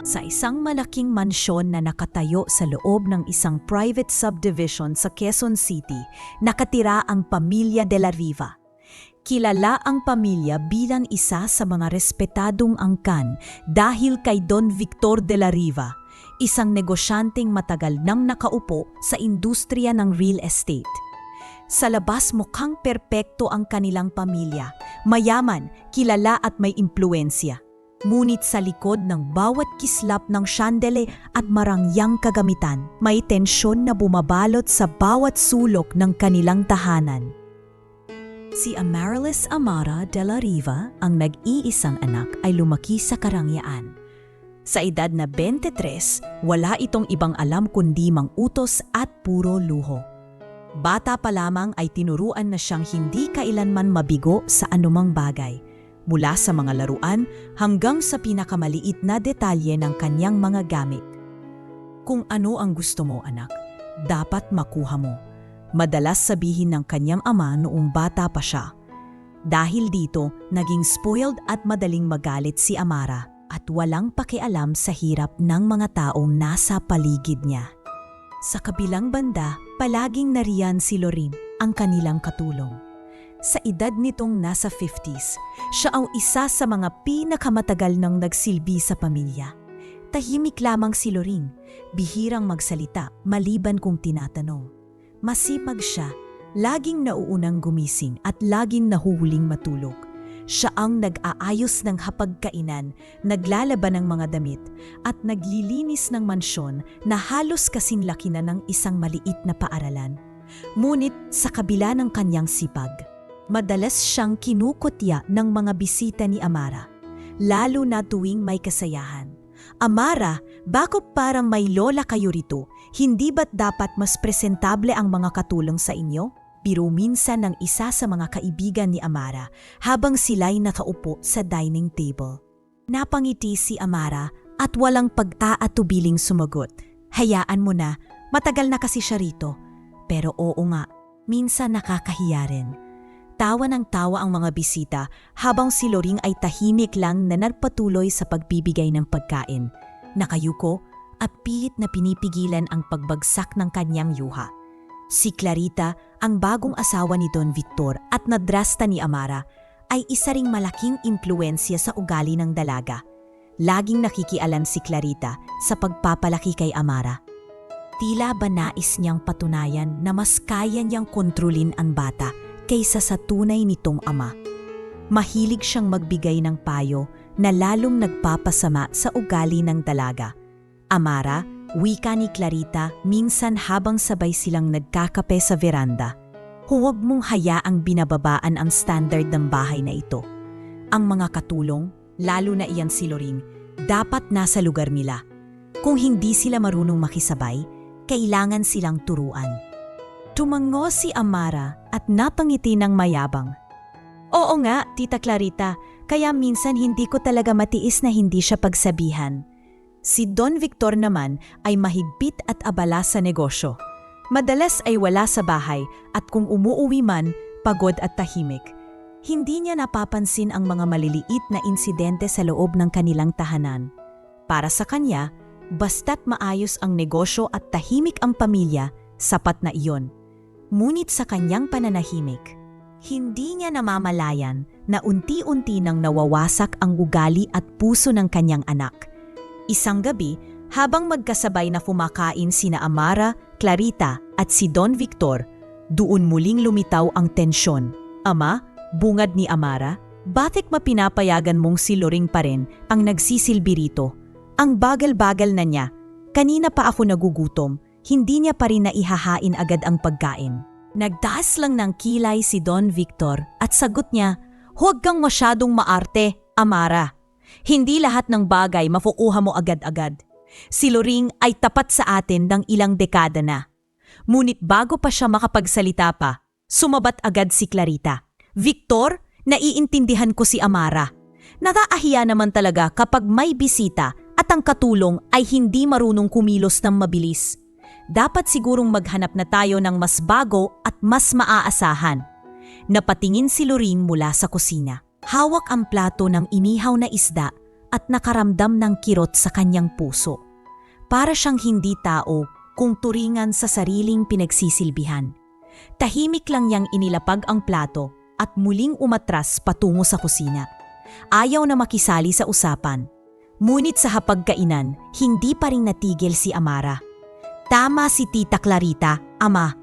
Sa isang malaking mansyon na nakatayo sa loob ng isang private subdivision sa Quezon City, nakatira ang pamilya de la Riva. Kilala ang pamilya bilang isa sa mga respetadong angkan dahil kay Don Victor de la Riva, isang negosyanteng matagal nang nakaupo sa industriya ng real estate. Sa labas mukhang perpekto ang kanilang pamilya, mayaman, kilala at may impluensya. Ngunit sa likod ng bawat kislap ng sandele at marangyang kagamitan, may tensyon na bumabalot sa bawat sulok ng kanilang tahanan. Si Amaryllis Amara de la Riva, ang nag-iisang anak, ay lumaki sa karangyaan. Sa edad na 23, wala itong ibang alam kundi mangutos at puro luho. Bata pa lamang ay tinuruan na siyang hindi kailanman mabigo sa anumang bagay, mula sa mga laruan hanggang sa pinakamaliit na detalye ng kanyang mga gamit. Kung ano ang gusto mo, anak, dapat makuha mo. Madalas sabihin ng kanyang ama noong bata pa siya. Dahil dito, naging spoiled at madaling magalit si Amara at walang pakialam sa hirap ng mga taong nasa paligid niya. Sa kabilang banda, palaging nariyan si Lorin, ang kanilang katulong. Sa edad nitong nasa 50s, siya ang isa sa mga pinakamatagal nang nagsilbi sa pamilya. Tahimik lamang si Lorin, bihirang magsalita maliban kung tinatanong. Masipag siya, laging nauunang gumising at laging nahuhuling matulog. Siya ang nag-aayos ng hapagkainan, naglalaban ng mga damit, at naglilinis ng mansyon na halos kasing laki na ng isang maliit na paaralan. Ngunit sa kabila ng kanyang sipag, madalas siyang kinukutya ng mga bisita ni Amara, lalo na tuwing may kasayahan. Amara, bakit parang may lola kayo rito? Hindi ba't dapat mas presentable ang mga katulong sa inyo? Biro minsan ng isa sa mga kaibigan ni Amara habang sila'y nakaupo sa dining table. Napangiti si Amara at walang pag-aatubiling sumagot. Hayaan mo na, matagal na kasi siya rito. Pero oo nga, minsan nakakahiya rin. Tawa ng tawa ang mga bisita habang si Loring ay tahimik lang na nagpatuloy sa pagbibigay ng pagkain. Nakayuko at pilit na pinipigilan ang pagbagsak ng kanyang yuha. Si Clarita, ang bagong asawa ni Don Victor at nadrasta ni Amara, ay isa ring malaking impluensya sa ugali ng dalaga. Laging nakikialam si Clarita sa pagpapalaki kay Amara. Tila ba nais niyang patunayan na mas kaya niyang kontrolin ang bata kaysa sa tunay nitong ama. Mahilig siyang magbigay ng payo na lalong nagpapasama sa ugali ng dalaga. Amara, wika ni Clarita minsan habang sabay silang nagkakape sa veranda. Huwag mong hayaang binababaan ang standard ng bahay na ito. Ang mga katulong, lalo na iyan si Loring, dapat nasa lugar nila. Kung hindi sila marunong makisabay, kailangan silang turuan. Tumango si Amara at napangiti ng mayabang. Oo nga, Tita Clarita, kaya minsan hindi ko talaga matiis na hindi siya pagsabihan. Si Don Victor naman ay mahigpit at abala sa negosyo. Madalas ay wala sa bahay at kung umuuwi man, pagod at tahimik. Hindi niya napapansin ang mga maliliit na insidente sa loob ng kanilang tahanan. Para sa kanya, basta't maayos ang negosyo at tahimik ang pamilya, sapat na iyon. Ngunit sa kanyang pananahimik, hindi niya namamalayan na unti-unti nang nawawasak ang ugali at puso ng kanyang anak. Isang gabi, habang magkasabay na kumakain sina Amara, Clarita at si Don Victor, doon muling lumitaw ang tensyon. Ama, bungad ni Amara, bakit mapinapayagan mong si Loring pa rin ang nagsisilbi rito? Ang bagal-bagal na niya. Kanina pa ako nagugutom, hindi niya pa rin naihahain agad ang pagkain. Nagtaas lang ng kilay si Don Victor at sagot niya, "Huwag kang masyadong maarte, Amara. Hindi lahat ng bagay mafukuha mo agad-agad. Si Loring ay tapat sa atin ng ilang dekada na." Ngunit bago pa siya makapagsalita pa, sumabat agad si Clarita. "Victor, naiintindihan ko si Amara. Nakaahiya naman talaga kapag may bisita at ang katulong ay hindi marunong kumilos ng mabilis. Dapat sigurong maghanap na tayo ng mas bago at mas maaasahan." Napatingin si Loring mula sa kusina. Hawak ang plato ng inihaw na isda at nakaramdam ng kirot sa kanyang puso. Para siyang hindi tao kung turingan sa sariling pinagsisilbihan. Tahimik lang niyang inilapag ang plato at muling umatras patungo sa kusina. Ayaw na makisali sa usapan. Ngunit sa hapagkainan, hindi pa rin natigil si Amara. Tama si Tita Clarita, Ama.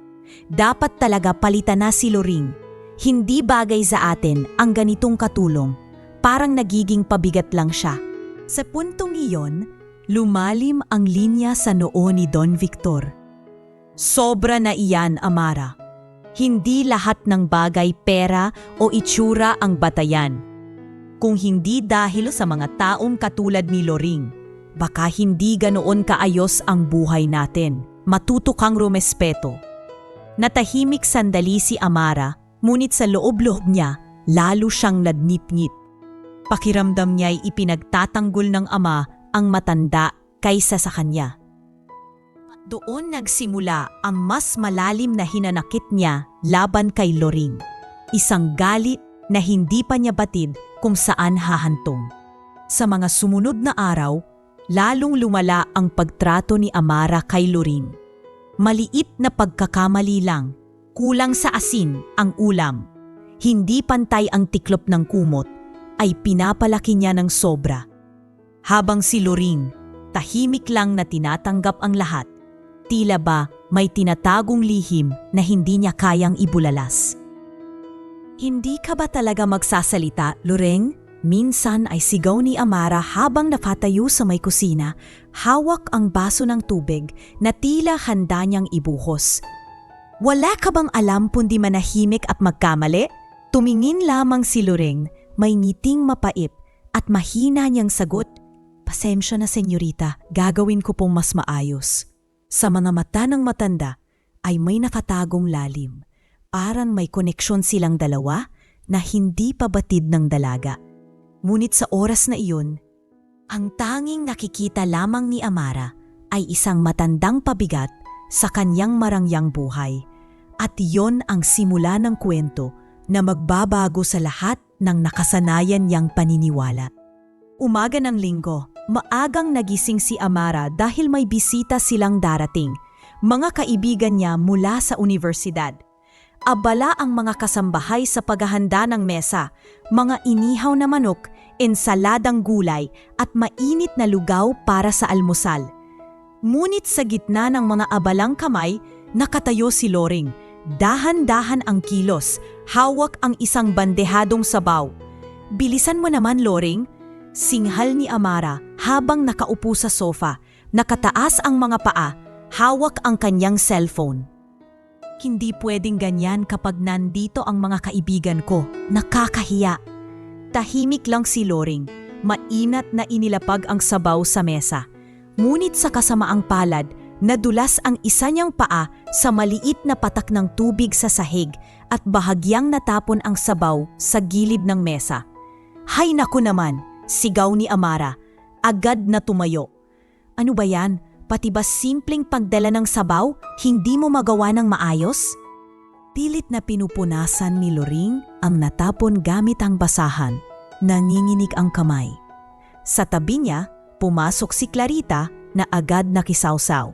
Dapat talaga palitan na si Loring. Hindi bagay sa atin ang ganitong katulong. Parang nagiging pabigat lang siya. Sa puntong iyon, lumalim ang linya sa noo ni Don Victor. Sobra na iyan, Amara. Hindi lahat ng bagay, pera o itsura ang batayan. Kung hindi dahil sa mga taong katulad ni Loring, baka hindi ganoon kaayos ang buhay natin. Matuto kang rumespeto. Natahimik sandali si Amara, ngunit sa loob-loob niya, lalo siyang ladnit-ngit. Pakiramdam niya'y ipinagtatanggol ng ama ang matanda kaysa sa kanya. Doon nagsimula ang mas malalim na hinanakit niya laban kay Loring. Isang galit na hindi pa niya batid kung saan hahantong. Sa mga sumunod na araw, lalong lumala ang pagtrato ni Amara kay Loring. Maliit na pagkakamali lang, kulang sa asin ang ulam, hindi pantay ang tiklop ng kumot, ay pinapalaki niya ng sobra. Habang si Loring, tahimik lang na tinatanggap ang lahat, tila ba may tinatagong lihim na hindi niya kayang ibulalas. Hindi ka ba talaga magsasalita, Loring? Minsan ay sigaw ni Amara habang napatayo sa may kusina, hawak ang baso ng tubig na tila handa niyang ibuhos. Wala ka bang alam kundi manahimik at magkamali? Tumingin lamang si Loring, may ngiting mapait at mahina niyang sagot. Pasensya na, senyorita, gagawin ko pong mas maayos. Sa mga mata ng matanda ay may nakatagong lalim. Parang may koneksyon silang dalawa na hindi pa batid ng dalaga. Ngunit sa oras na iyon, ang tanging nakikita lamang ni Amara ay isang matandang pabigat sa kanyang marangyang buhay. At iyon ang simula ng kwento na magbabago sa lahat ng nakasanayan niyang paniniwala. Umaga ng linggo, maagang nagising si Amara dahil may bisita silang darating, mga kaibigan niya mula sa universidad. Abala ang mga kasambahay sa paghahanda ng mesa, mga inihaw na manok, ensaladang gulay at mainit na lugaw para sa almusal. Ngunit sa gitna ng mga abalang kamay, nakatayo si Loring. Dahan-dahan ang kilos, hawak ang isang bandehadong sabaw. Bilisan mo naman, Loring, singhal ni Amara habang nakaupo sa sofa, nakataas ang mga paa, hawak ang kanyang cellphone. Hindi pwedeng ganyan kapag nandito ang mga kaibigan ko. Nakakahiya. Tahimik lang si Loring. Mainat na inilapag ang sabaw sa mesa. Ngunit sa kasamaang palad, nadulas ang isa niyang paa sa maliit na patak ng tubig sa sahig at bahagyang natapon ang sabaw sa gilid ng mesa. Hay naku naman, sigaw ni Amara. Agad na tumayo. Ano ba yan? Pati ba simpleng pagdala ng sabaw, hindi mo magawa ng maayos? Pilit na pinupunasan ni Loring ang natapon gamit ang basahan. Nanginginig ang kamay. Sa tabi niya, pumasok si Clarita na agad nakisawsaw.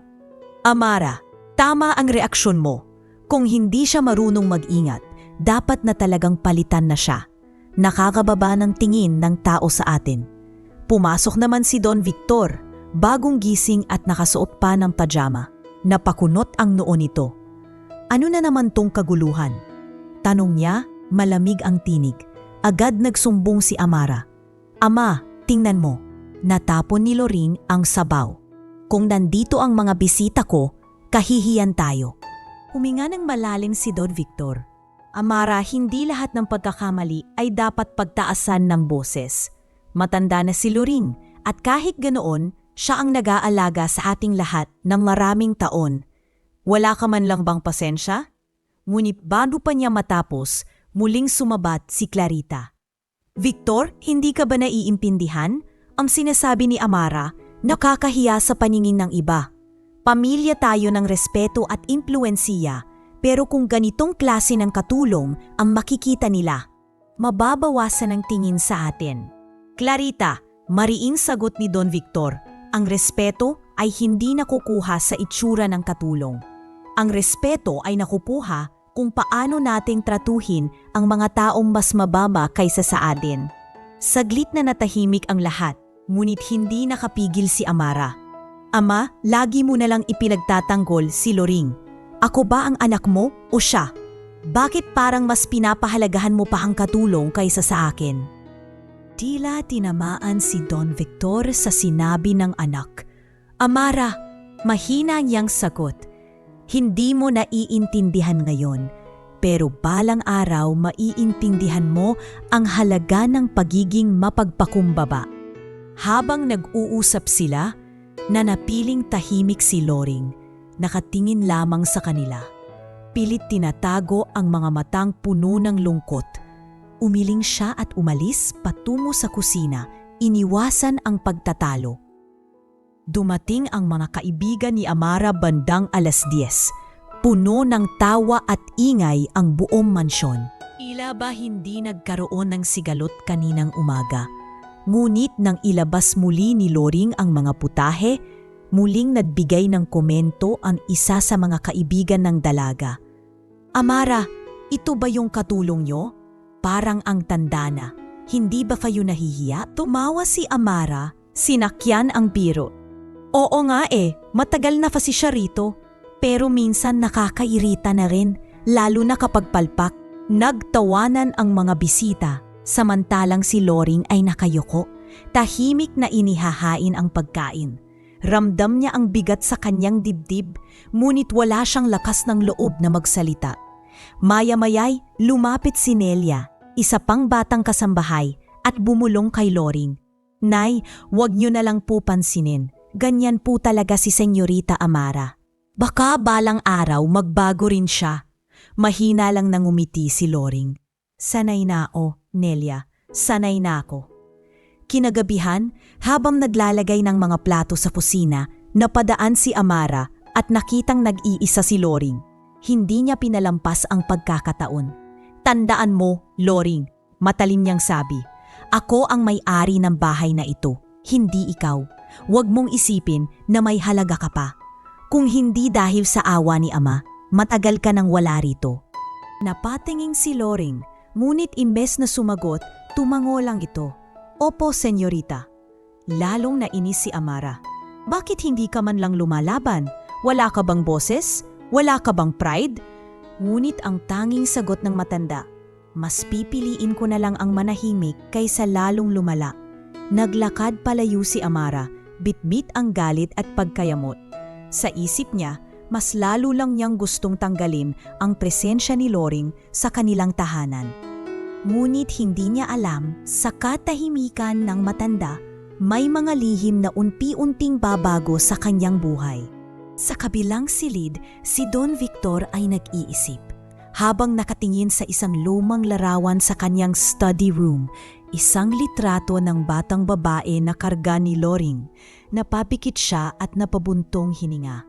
Amara, tama ang reaksyon mo. Kung hindi siya marunong mag-ingat, dapat na talagang palitan na siya. Nakakababa ng tingin ng tao sa atin. Pumasok naman si Don Victor. Bagong gising at nakasuot pa ng pajama. Napakunot ang noo nito. Ano na naman tong kaguluhan? Tanong niya, malamig ang tinig. Agad nagsumbong si Amara. Ama, tingnan mo. Natapon ni Loring ang sabaw. Kung nandito ang mga bisita ko, kahihiyan tayo. Huminga ng malalim si Don Victor. Amara, hindi lahat ng pagkakamali ay dapat pagtaasan ng boses. Matanda na si Loring at kahit ganoon, siya ang nag-aalaga sa ating lahat ng maraming taon. Wala ka man lang bang pasensya? Ngunit bago pa niya matapos, muling sumabat si Clarita. Victor, hindi ka ba naiimpindihan? Ang sinasabi ni Amara, nakakahiya sa paningin ng iba. Pamilya tayo ng respeto at impluwensiya, pero kung ganitong klase ng katulong ang makikita nila, mababawasan ang tingin sa atin. Clarita, Mariing sagot ni Don Victor, ang respeto ay hindi nakukuha sa itsura ng katulong. Ang respeto ay nakukuha kung paano nating tratuhin ang mga taong mas mababa kaysa sa atin. Saglit na natahimik ang lahat, ngunit hindi nakapigil si Amara. Ama, lagi mo nalang ipinagtatanggol si Loring. Ako ba ang anak mo o siya? Bakit parang mas pinapahalagahan mo pa ang katulong kaysa sa akin? Tila tinamaan si Don Victor sa sinabi ng anak. Amara, mahina niyang sagot. Hindi mo naiintindihan ngayon, pero balang araw maiintindihan mo ang halaga ng pagiging mapagpakumbaba. Habang nag-uusap sila, nanapiling tahimik si Loring, nakatingin lamang sa kanila. Pilit tinatago ang mga matang puno ng lungkot. Umiling siya at umalis patungo sa kusina, iniwasan ang pagtatalo. Dumating ang mga kaibigan ni Amara bandang 10:00. Puno ng tawa at ingay ang buong mansyon. Ila ba hindi nagkaroon ng sigalot kaninang umaga? Ngunit nang ilabas muli ni Loring ang mga putahe, muling nagbigay ng komento ang isa sa mga kaibigan ng dalaga. Amara, ito ba yung katulong nyo? Parang ang tanda na. Hindi ba kayo nahihiya? Tumawa si Amara, sinakyan ang biro. Oo nga matagal na kasi siya rito. Pero minsan nakakairita na rin, lalo na kapag palpak. Nagtawanan ang mga bisita, samantalang si Loring ay nakayuko. Tahimik na inihahain ang pagkain. Ramdam niya ang bigat sa kanyang dibdib, ngunit wala siyang lakas ng loob na magsalita. Maya-mayay, lumapit si Nelia, isa pang batang kasambahay, at bumulong kay Loring. Nay, wag niyo na lang po pansinin. Ganyan po talaga si Senyorita Amara. Baka balang araw magbago rin siya. Mahina lang nang umiti si Loring. Sanay na ako, Nelia. Sanay na ako. Kinagabihan, habang naglalagay ng mga plato sa kusina, napadaan si Amara at nakitang nag-iisa si Loring. Hindi niya pinalampas ang pagkakataon. Tandaan mo, Loring, matalim niyang sabi. Ako ang may-ari ng bahay na ito, hindi ikaw. Huwag mong isipin na may halaga ka pa. Kung hindi dahil sa awa ni Ama, matagal ka nang wala rito. Napatingin si Loring, ngunit imbes na sumagot, tumango lang ito. Opo, senyorita. Lalong nainis si Amara. Bakit hindi ka man lang lumalaban? Wala ka bang boses? Wala ka bang pride? Ngunit ang tanging sagot ng matanda, mas pipiliin ko na lang ang manahimik kaysa lalong lumala. Naglakad palayo si Amara, bitbit ang galit at pagkayamot. Sa isip niya, mas lalo lang niyang gustong tanggalin ang presensya ni Loring sa kanilang tahanan. Ngunit hindi niya alam, sa katahimikan ng matanda, may mga lihim na unti-unting babago sa kanyang buhay. Sa kabilang silid, si Don Victor ay nag-iisip. Habang nakatingin sa isang lumang larawan sa kanyang study room, isang litrato ng batang babae na karga ni Loring. Napapikit siya at napabuntong hininga.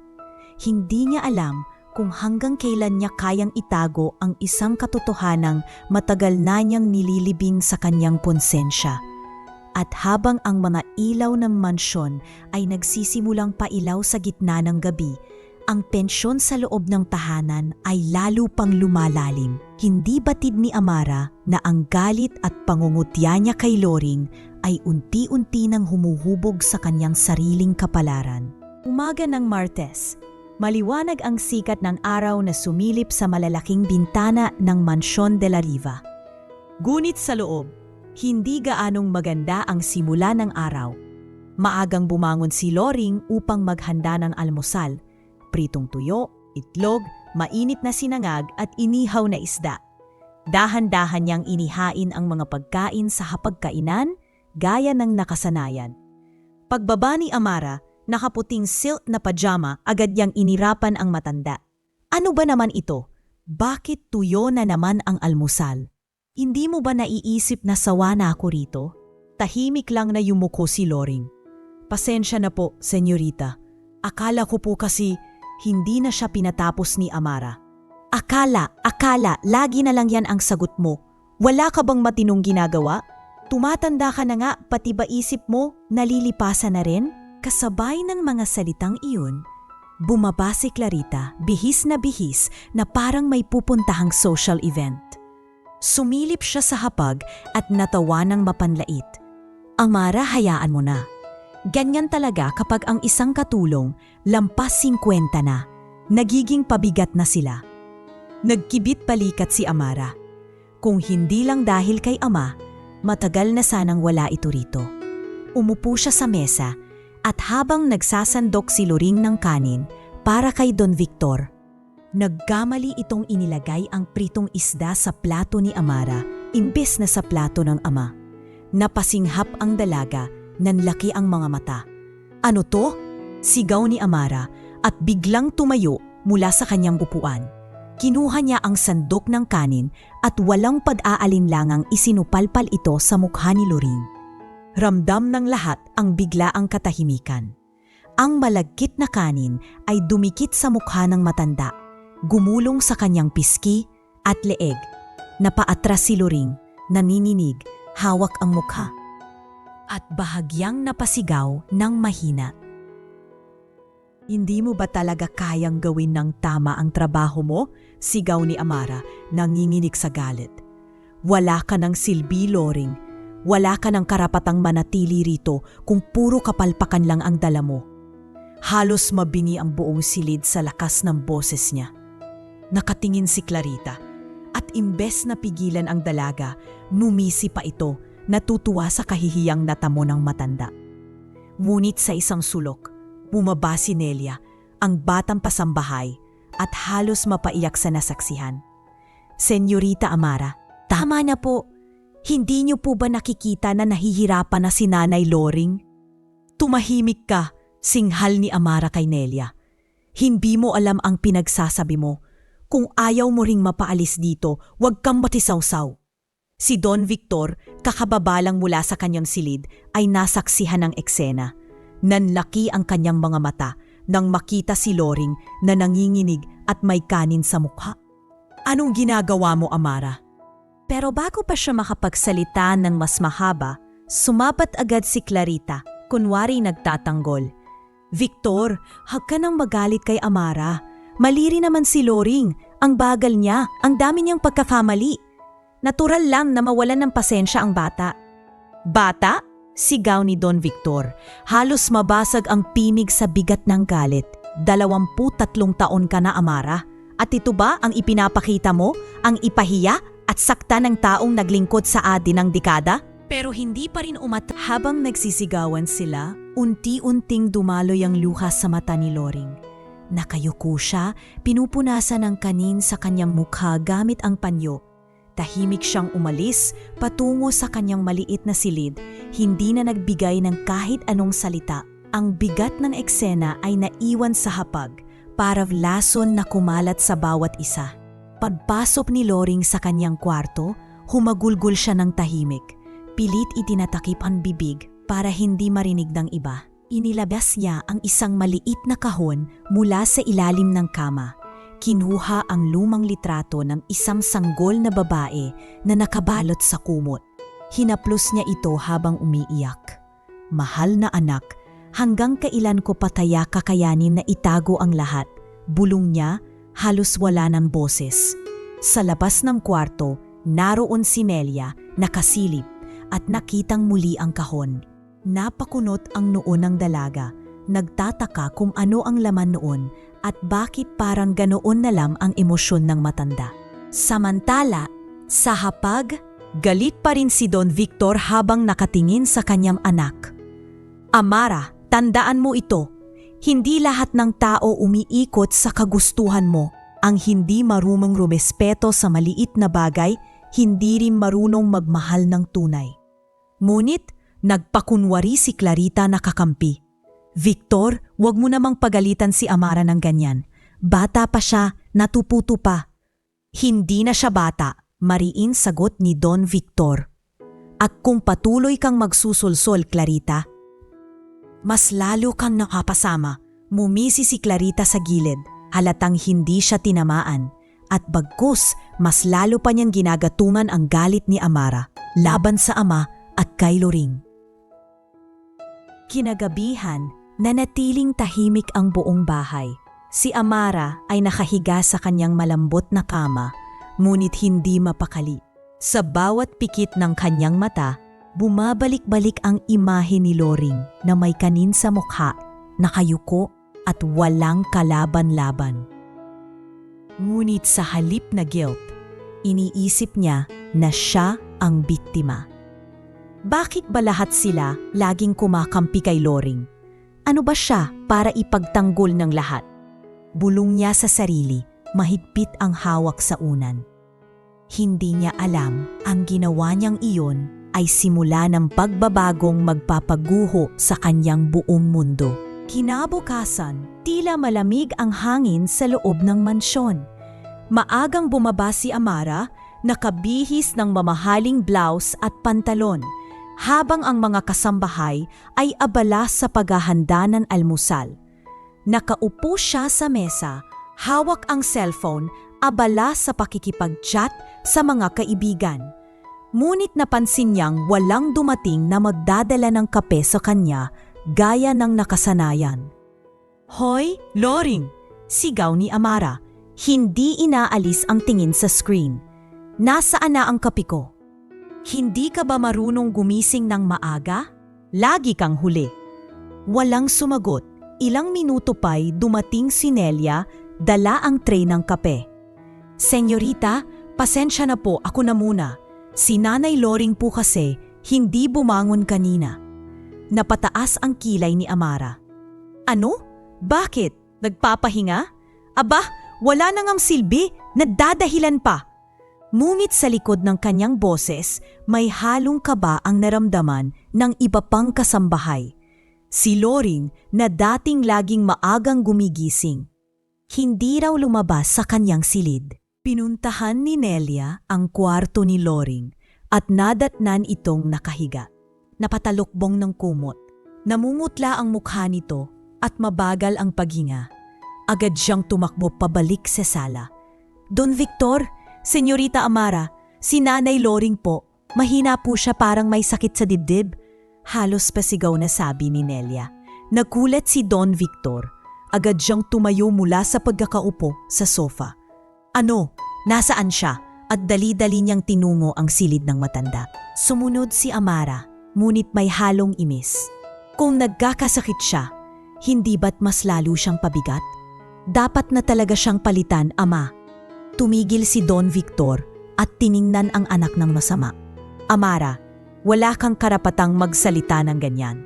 Hindi niya alam kung hanggang kailan niya kayang itago ang isang katotohanang matagal na niyang nililibing sa kanyang konsensya. At habang ang mga ilaw ng mansyon ay nagsisimulang pailaw sa gitna ng gabi, ang tensyon sa loob ng tahanan ay lalo pang lumalalim. Hindi batid ni Amara na ang galit at pangungutya niya kay Loring ay unti-unti nang humuhubog sa kanyang sariling kapalaran. Umaga ng Martes, maliwanag ang sikat ng araw na sumilip sa malalaking bintana ng Mansyon de la Riva. Ngunit sa loob, hindi gaanong maganda ang simula ng araw. Maagang bumangon si Loring upang maghanda ng almusal, pritong tuyo, itlog, mainit na sinangag at inihaw na isda. Dahan-dahan niyang inihain ang mga pagkain sa hapagkainan gaya ng nakasanayan. Pagbaba ni Amara, nakaputing silk na pajama, agad niyang inirapan ang matanda. Ano ba naman ito? Bakit tuyo na naman ang almusal? Hindi mo ba naiisip na sawa na ako rito? Tahimik lang na yumuko si Loring. Pasensya na po, senyorita. Akala ko po kasi hindi na siya pinatapos ni Amara. Akala, lagi na lang yan ang sagot mo. Wala ka bang matinong ginagawa? Tumatanda ka na nga, pati ba isip mo nalilipasan na rin? Kasabay ng mga salitang iyon, bumaba si Clarita, bihis na parang may pupuntahang social event. Sumilip siya sa hapag at natawa ng mapanlait. Amara, hayaan mo na. Ganyan talaga kapag ang isang katulong lampas 50 na, nagiging pabigat na sila. Nagkibit balikat si Amara. Kung hindi lang dahil kay ama, matagal na sanang wala ito rito. Umupo siya sa mesa at habang nagsasandok si Loring ng kanin para kay Don Victor, nagkamali itong inilagay ang pritong isda sa plato ni Amara imbes na sa plato ng ama. Napasinghap ang dalaga, nanlaki ang mga mata. Ano to? Sigaw ni Amara at biglang tumayo mula sa kanyang upuan. Kinuha niya ang sandok ng kanin at walang pag-aalinlangang isinupalpal ito sa mukha ni Loring. Ramdam ng lahat ang biglaang katahimikan. Ang malagkit na kanin ay dumikit sa mukha ng matanda, gumulong sa kanyang piski at leeg. Napaatras si Loring, nanininig, hawak ang mukha. At bahagyang napasigaw ng mahina. Hindi mo ba talaga kayang gawin ng tama ang trabaho mo? Sigaw ni Amara, nanginginig sa galit. Wala ka ng silbi, Loring. Wala ka ng karapatang manatili rito kung puro kapalpakan lang ang dala mo. Halos mabingi ang buong silid sa lakas ng boses niya. Nakatingin si Clarita at imbes na pigilan ang dalaga, numisi pa ito, natutuwa sa kahihiyang natamo ng matanda. Ngunit sa isang sulok, bumaba si Nelia, ang batang pasambahay, at halos mapaiyak sa nasaksihan. Senyorita Amara, tama na po. Hindi niyo po ba nakikita na nahihirapan na si Nanay Loring? Tumahimik ka, singhal ni Amara kay Nelia. Hindi mo alam ang pinagsasabi mo. Kung ayaw mo ring mapaalis dito, huwag kang matisawsaw. Si Don Victor, kakababalang mula sa kanyang silid, ay nasaksihan ng eksena. Nanlaki ang kanyang mga mata nang makita si Loring na nanginginig at may kanin sa mukha. Anong ginagawa mo, Amara? Pero bago pa siya makapagsalita ng mas mahaba, sumapat agad si Clarita, kunwari nagtatanggol. Victor, hag ka nang magalit kay Amara. Maliri naman si Loring, ang bagal niya, ang dami niyang pagkakamali. Natural lang na mawalan ng pasensya ang bata. Bata? Sigaw ni Don Victor. Halos mabasag ang pimig sa bigat ng galit. 23 taon ka na, Amara. At ito ba ang ipinapakita mo? Ang ipahiya at sakta ng taong naglingkod sa adin ng dekada? Pero hindi pa rin habang nagsisigawan sila, unti-unting dumaloy ang luha sa mata ni Loring. Nakayuko siya, pinupunasan ng kanin sa kanyang mukha gamit ang panyo. Tahimik siyang umalis patungo sa kanyang maliit na silid, hindi na nagbigay ng kahit anong salita. Ang bigat ng eksena ay naiwan sa hapag, para lason na kumalat sa bawat isa. Pagpasok ni Loring sa kanyang kwarto, humagulgol siya ng tahimik. Pilit itinatakip ang bibig para hindi marinig ng iba. Inilabas niya ang isang maliit na kahon mula sa ilalim ng kama. Kinuha ang lumang litrato ng isang sanggol na babae na nakabalot sa kumot. Hinaplos niya ito habang umiiyak. Mahal na anak, hanggang kailan ko pataya kakayanin na itago ang lahat? Bulong niya, halos wala ng boses. Sa labas ng kwarto, naroon si Nelia, nakasilip, at nakitang muli ang kahon. Napakunot ang noo ng dalaga, nagtataka kung ano ang laman noon at bakit parang ganoon na lang ang emosyon ng matanda. Samantala, sa hapag, galit pa rin si Don Victor habang nakatingin sa kanyang anak. Amara, tandaan mo ito. Hindi lahat ng tao umiikot sa kagustuhan mo. Ang hindi marunong rumespeto sa maliit na bagay, hindi rin marunong magmahal ng tunay. Ngunit, nagpakunwari si Clarita na kakampi. Victor, wag mo namang pagalitan si Amara ng ganyan. Bata pa siya, natuputo pa. Hindi na siya bata, mariin sagot ni Don Victor. At kung patuloy kang magsusulsol, Clarita, mas lalo kang nakapasama. Mumisi si Clarita sa gilid, halatang hindi siya tinamaan. At bagkus, mas lalo pa niyang ginagatungan ang galit ni Amara laban sa ama at kay Loring. Kinagabihan, nanatiling tahimik ang buong bahay. Si Amara ay nakahiga sa kanyang malambot na kama, ngunit hindi mapakali. Sa bawat pikit ng kanyang mata, bumabalik-balik ang imahe ni Loring na may kanin sa mukha, nakayuko at walang kalaban-laban. Ngunit sa halip na guilt, iniisip niya na siya ang biktima. Bakit ba lahat sila laging kumakampi kay Loring? Ano ba siya para ipagtanggol ng lahat? Bulong niya sa sarili, mahigpit ang hawak sa unan. Hindi niya alam ang ginawa niyang iyon ay simula ng pagbabagong magpapaguho sa kanyang buong mundo. Kinabukasan, tila malamig ang hangin sa loob ng mansyon. Maagang bumaba si Amara, nakabihis ng mamahaling blouse at pantalon, habang ang mga kasambahay ay abala sa paghahanda ng almusal. Nakaupo siya sa mesa, hawak ang cellphone, abala sa pakikipag-chat sa mga kaibigan. Ngunit napansin niyang walang dumating na magdadala ng kape sa kanya gaya ng nakasanayan. "Hoy, Loring!" sigaw ni Amara. Hindi inaalis ang tingin sa screen. "Nasaan na ang kape ko? Hindi ka ba marunong gumising ng maaga? Lagi kang huli." Walang sumagot. Ilang minuto pa'y dumating si Nelia, dala ang tray ng kape. "Senyorita, pasensya na po, ako na muna. Si Nanay Loring po kasi hindi bumangon kanina." Napataas ang kilay ni Amara. "Ano? Bakit? Nagpapahinga? Aba, wala nang ang silbi, nadadahilan pa." Ngunit sa likod ng kanyang boses, may halong kaba ang naramdaman ng iba pang kasambahay. Si Loring na dating laging maagang gumigising, hindi raw lumabas sa kanyang silid. Pinuntahan ni Nelia ang kwarto ni Loring at nadatnan itong nakahiga. Napatalukbong ng kumot. Namumutla ang mukha nito at mabagal ang paghinga. Agad siyang tumakbo pabalik sa sala. "Don Victor, Senyorita Amara, si Nanay Loring po. Mahina po siya, parang may sakit sa dibdib." Halos pasigaw na sabi ni Nelia. Nagulat si Don Victor. Agad siyang tumayo mula sa pagkakaupo sa sofa. "Ano? Nasaan siya?" At dali-dali niyang tinungo ang silid ng matanda. Sumunod si Amara, ngunit may halong imis. Kung nagkakasakit siya, hindi ba't mas lalo siyang pabigat? Dapat na talaga siyang palitan, Ama. Tumigil si Don Victor at tiningnan ang anak ng masama. "Amara, wala kang karapatang magsalita ng ganyan.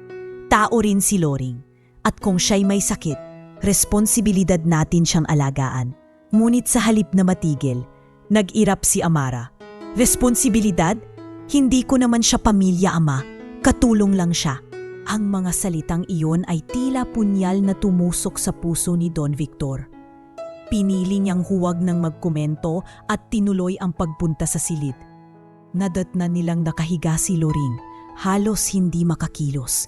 Tao rin si Loring. At kung siya'y may sakit, responsibilidad natin siyang alagaan." Ngunit sa halip na matigil, nag-irap si Amara. "Responsibilidad? Hindi ko naman siya pamilya, Ama. Katulong lang siya." Ang mga salitang iyon ay tila punyal na tumusok sa puso ni Don Victor. Pinili niyang huwag nang magkomento at tinuloy ang pagpunta sa silid. Nadatnan nilang nakahiga si Loring, halos hindi makakilos.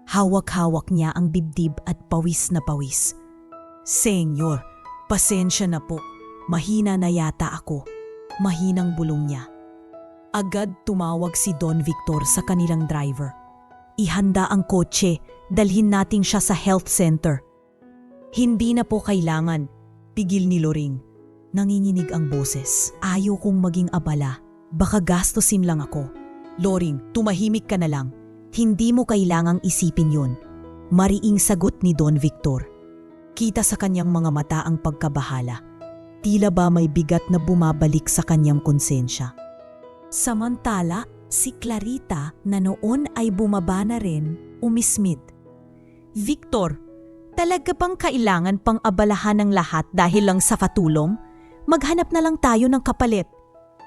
Hawak-hawak niya ang dibdib at pawis na pawis. "Senyor, pasensya na po. Mahina na yata ako." Mahinang bulong niya. Agad tumawag si Don Victor sa kanilang driver. "Ihanda ang kotse, dalhin natin siya sa health center." "Hindi na po kailangan," pigil ni Loring. Nanginginig ang boses. "Ayaw kong maging abala. Baka gastusin lang ako." "Loring, tumahimik ka na lang. Hindi mo kailangang isipin yun." Mariing sagot ni Don Victor. Kita sa kanyang mga mata ang pagkabahala. Tila ba may bigat na bumabalik sa kanyang konsensya. Samantala, si Clarita na noon ay bumaba na rin, umismit. "Victor, talaga bang kailangan pang abalahan ng lahat dahil lang sa katulong? Maghanap na lang tayo ng kapalit.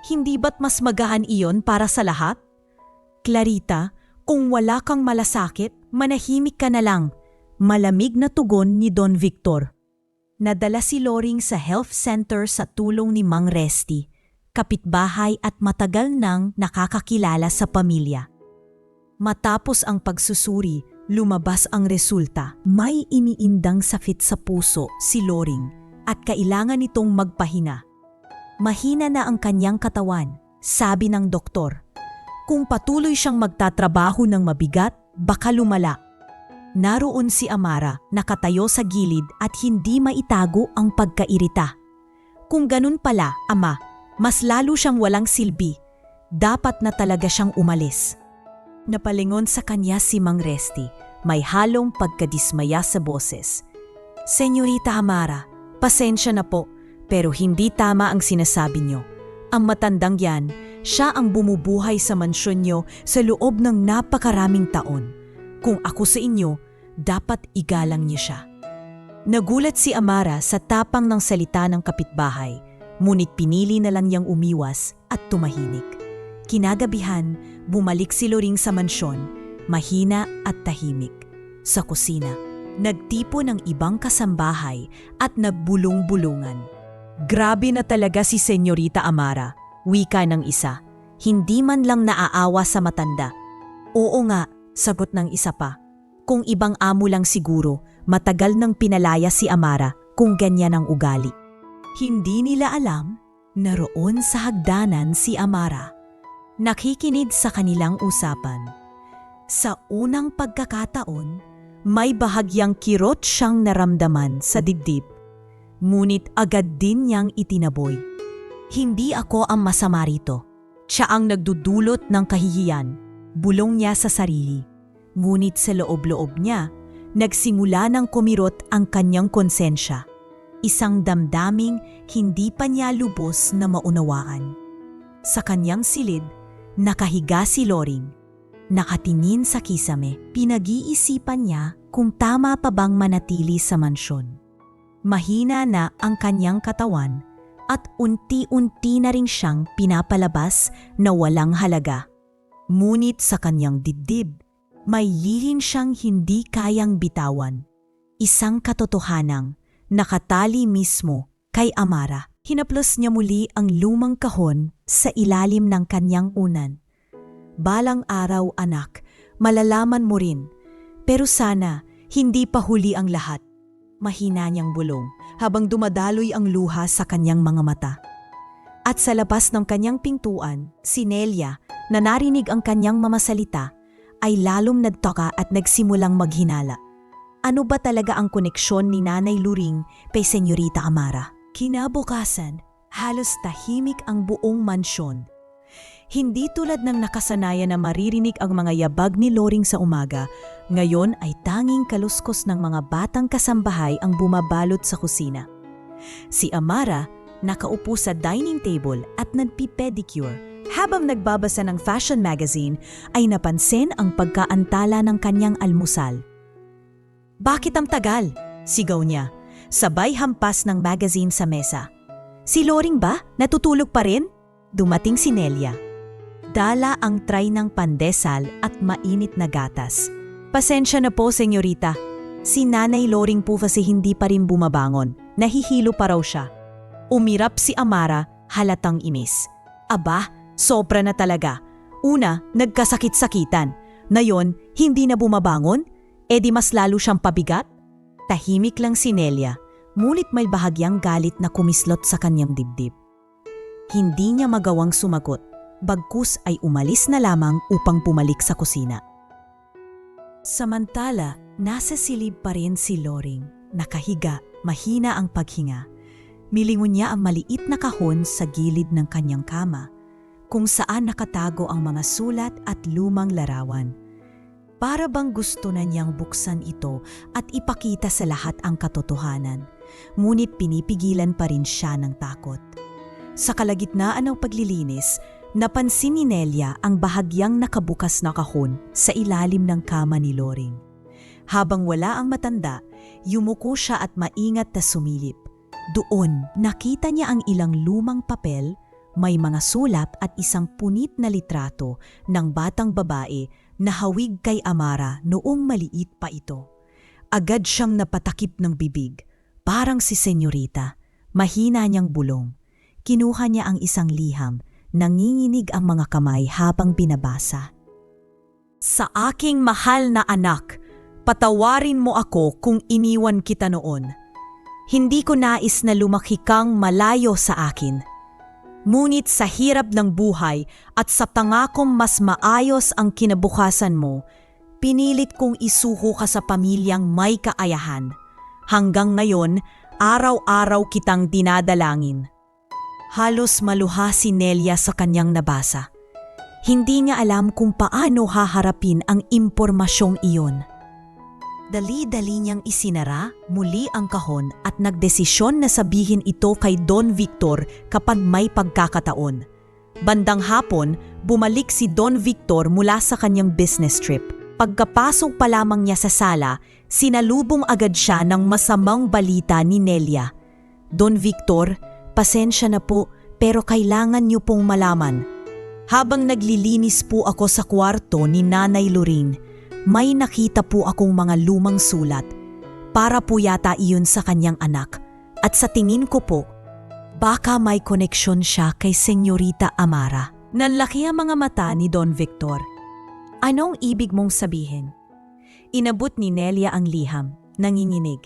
Hindi ba't mas magahan iyon para sa lahat?" "Clarita, kung wala kang malasakit, manahimik ka na lang." Malamig na tugon ni Don Victor. Nadala si Loring sa health center sa tulong ni Mang Resty, kapitbahay at matagal nang nakakakilala sa pamilya. Matapos ang pagsusuri, lumabas ang resulta. May iniindang sakit sa puso si Loring at kailangan nitong magpahinga. Mahina na ang kanyang katawan, sabi ng doktor. Kung patuloy siyang magtatrabaho ng mabigat, baka lumala. Naroon si Amara, nakatayo sa gilid at hindi maitago ang pagkairita. Kung ganun pala, Ama, mas lalo siyang walang silbi. Dapat na talaga siyang umalis. Napalingon sa kanya si Mang Resti, may halong pagkadismaya sa boses. Senyorita Amara, pasensya na po, pero hindi tama ang sinasabi niyo. Ang matandang yan, siya ang bumubuhay sa mansyon niyo sa loob ng napakaraming taon. Kung ako sa inyo, dapat igalang niyo siya. Nagulat si Amara sa tapang ng salita ng kapitbahay, ngunit pinili na lang niyang umiwas at tumahimik. Kinagabihan, bumalik si Loring sa mansyon, mahina at tahimik. Sa kusina, nagtipo ng ibang kasambahay at nagbulong-bulungan. Grabe na talaga si Senyorita Amara, wika ng isa. Hindi man lang naaawa sa matanda. Oo nga, sagot ng isa pa. Kung ibang amo lang siguro, matagal nang pinalaya si Amara kung ganyan ang ugali. Hindi nila alam, naroon sa hagdanan si Amara. Nakikinig sa kanilang usapan. Sa unang pagkakataon, may bahagyang kirot siyang naramdaman sa dibdib. Ngunit agad din niyang itinaboy. Hindi ako ang masama rito. Siya ang nagdudulot ng kahihiyan, bulong niya sa sarili. Ngunit sa loob-loob niya, nagsimula ng kumirot ang kanyang konsensya. Isang damdaming hindi pa niya lubos na maunawaan. Sa kanyang silid, nakahiga si Loring. Nakatingin sa kisame, pinag-iisipan niya kung tama pa bang manatili sa mansyon. Mahina na ang kanyang katawan at unti-unti na rin siyang pinapalabas na walang halaga. Ngunit sa kanyang dibdib, may lihim siyang hindi kayang bitawan. Isang katotohanang nakatali mismo kay Amara. Hinaplos niya muli ang lumang kahon sa ilalim ng kanyang unan. Balang araw, anak, malalaman mo rin. Pero sana hindi pa huli ang lahat. Mahina niyang bulong habang dumadaloy ang luha sa kanyang mga mata. At sa labas ng kanyang pintuan, si Nelia, na narinig ang kanyang mamasalita, ay lalong nagtaka at nagsimulang maghinala. Ano ba talaga ang koneksyon ni Nanay Loring kay Senyorita Amara? Kinabukasan, halos tahimik ang buong mansyon. Hindi tulad ng nakasanayan na maririnig ang mga yabag ni Loring sa umaga, ngayon ay tanging kaluskos ng mga batang kasambahay ang bumabalot sa kusina. Si Amara nakaupo sa dining table at nagpipedicure. Habang nagbabasa ng fashion magazine ay napansin ang pagkaantala ng kanyang almusal. Bakit ang tagal? Sigaw niya, sabay hampas ng magazine sa mesa. Si Loring ba? Natutulog pa rin? Dumating si Nelia. Dala ang tray ng pandesal at mainit na gatas. Pasensya na po, senyorita. Si Nanay Loring po kasi hindi pa rin bumabangon. Nahihilo pa raw siya. Umirap si Amara, halatang inis. Aba, sobra na talaga. Una, nagkasakit-sakitan. Ngayon, hindi na bumabangon? E di mas lalo siyang pabigat? Tahimik lang si Nelia, ngunit may bahagyang galit na kumislot sa kanyang dibdib. Hindi niya magawang sumagot. Bagkus ay umalis na lamang upang pumalik sa kusina. Samantala, nasa silid pa rin si Loring. Nakahiga, mahina ang paghinga. Milingon niya ang maliit na kahon sa gilid ng kanyang kama, kung saan nakatago ang mga sulat at lumang larawan. Para bang gusto na niyang buksan ito at ipakita sa lahat ang katotohanan, ngunit pinipigilan pa rin siya ng takot. Sa kalagitnaan ng paglilinis, napansin ni Nelia ang bahagyang nakabukas na kahon sa ilalim ng kama ni Loring. Habang wala ang matanda, yumuko siya at maingat na sumilip. Doon, nakita niya ang ilang lumang papel, may mga sulat at isang punit na litrato ng batang babae na hawig kay Amara noong maliit pa ito. Agad siyang napatakip ng bibig, parang si senyorita. Mahina niyang bulong. Kinuha niya ang isang liham, nanginginig ang mga kamay habang binabasa. Sa aking mahal na anak, patawarin mo ako kung iniwan kita noon. Hindi ko nais na lumaki kang malayo sa akin. Ngunit sa hirap ng buhay at sa pangakong mas maayos ang kinabukasan mo, pinilit kong isuko ka sa pamilyang may kaayahan. Hanggang ngayon, araw-araw kitang dinadalangin. Halos maluha si Nelia sa kanyang nabasa. Hindi niya alam kung paano haharapin ang impormasyong iyon. Dali-dali niyang isinara muli ang kahon at nagdesisyon na sabihin ito kay Don Victor kapag may pagkakataon. Bandang hapon, bumalik si Don Victor mula sa kanyang business trip. Pagkapasok pa lamang niya sa sala, sinalubong agad siya ng masamang balita ni Nelia. Don Victor, pasensya na po pero kailangan niyo pong malaman. Habang naglilinis po ako sa kwarto ni Nanay Loring, may nakita po akong mga lumang sulat. Para po yata iyon sa kanyang anak. At sa tingin ko po, baka may koneksyon siya kay Senyorita Amara. Nanlaki ang mga mata ni Don Victor. Anong ibig mong sabihin? Inabot ni Nelia ang liham, nanginginig.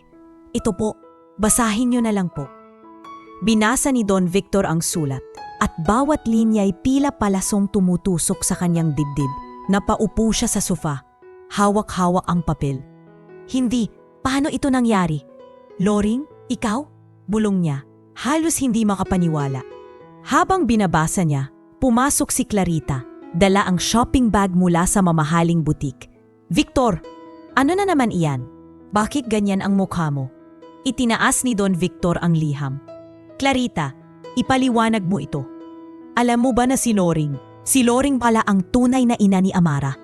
Ito po, basahin niyo na lang po. Binasa ni Don Victor ang sulat at bawat linya ay pila palasong tumutusok sa kanyang dibdib. Napaupo siya sa sofa. Hawak-hawak ang papel. Hindi, paano ito nangyari? Loring, ikaw? Bulong niya. Halos hindi makapaniwala. Habang binabasa niya, pumasok si Clarita. Dala ang shopping bag mula sa mamahaling butik. Victor, ano na naman iyan? Bakit ganyan ang mukha mo? Itinaas ni Don Victor ang liham. Clarita, ipaliwanag mo ito. Alam mo ba na si Loring pala ang tunay na ina ni Amara?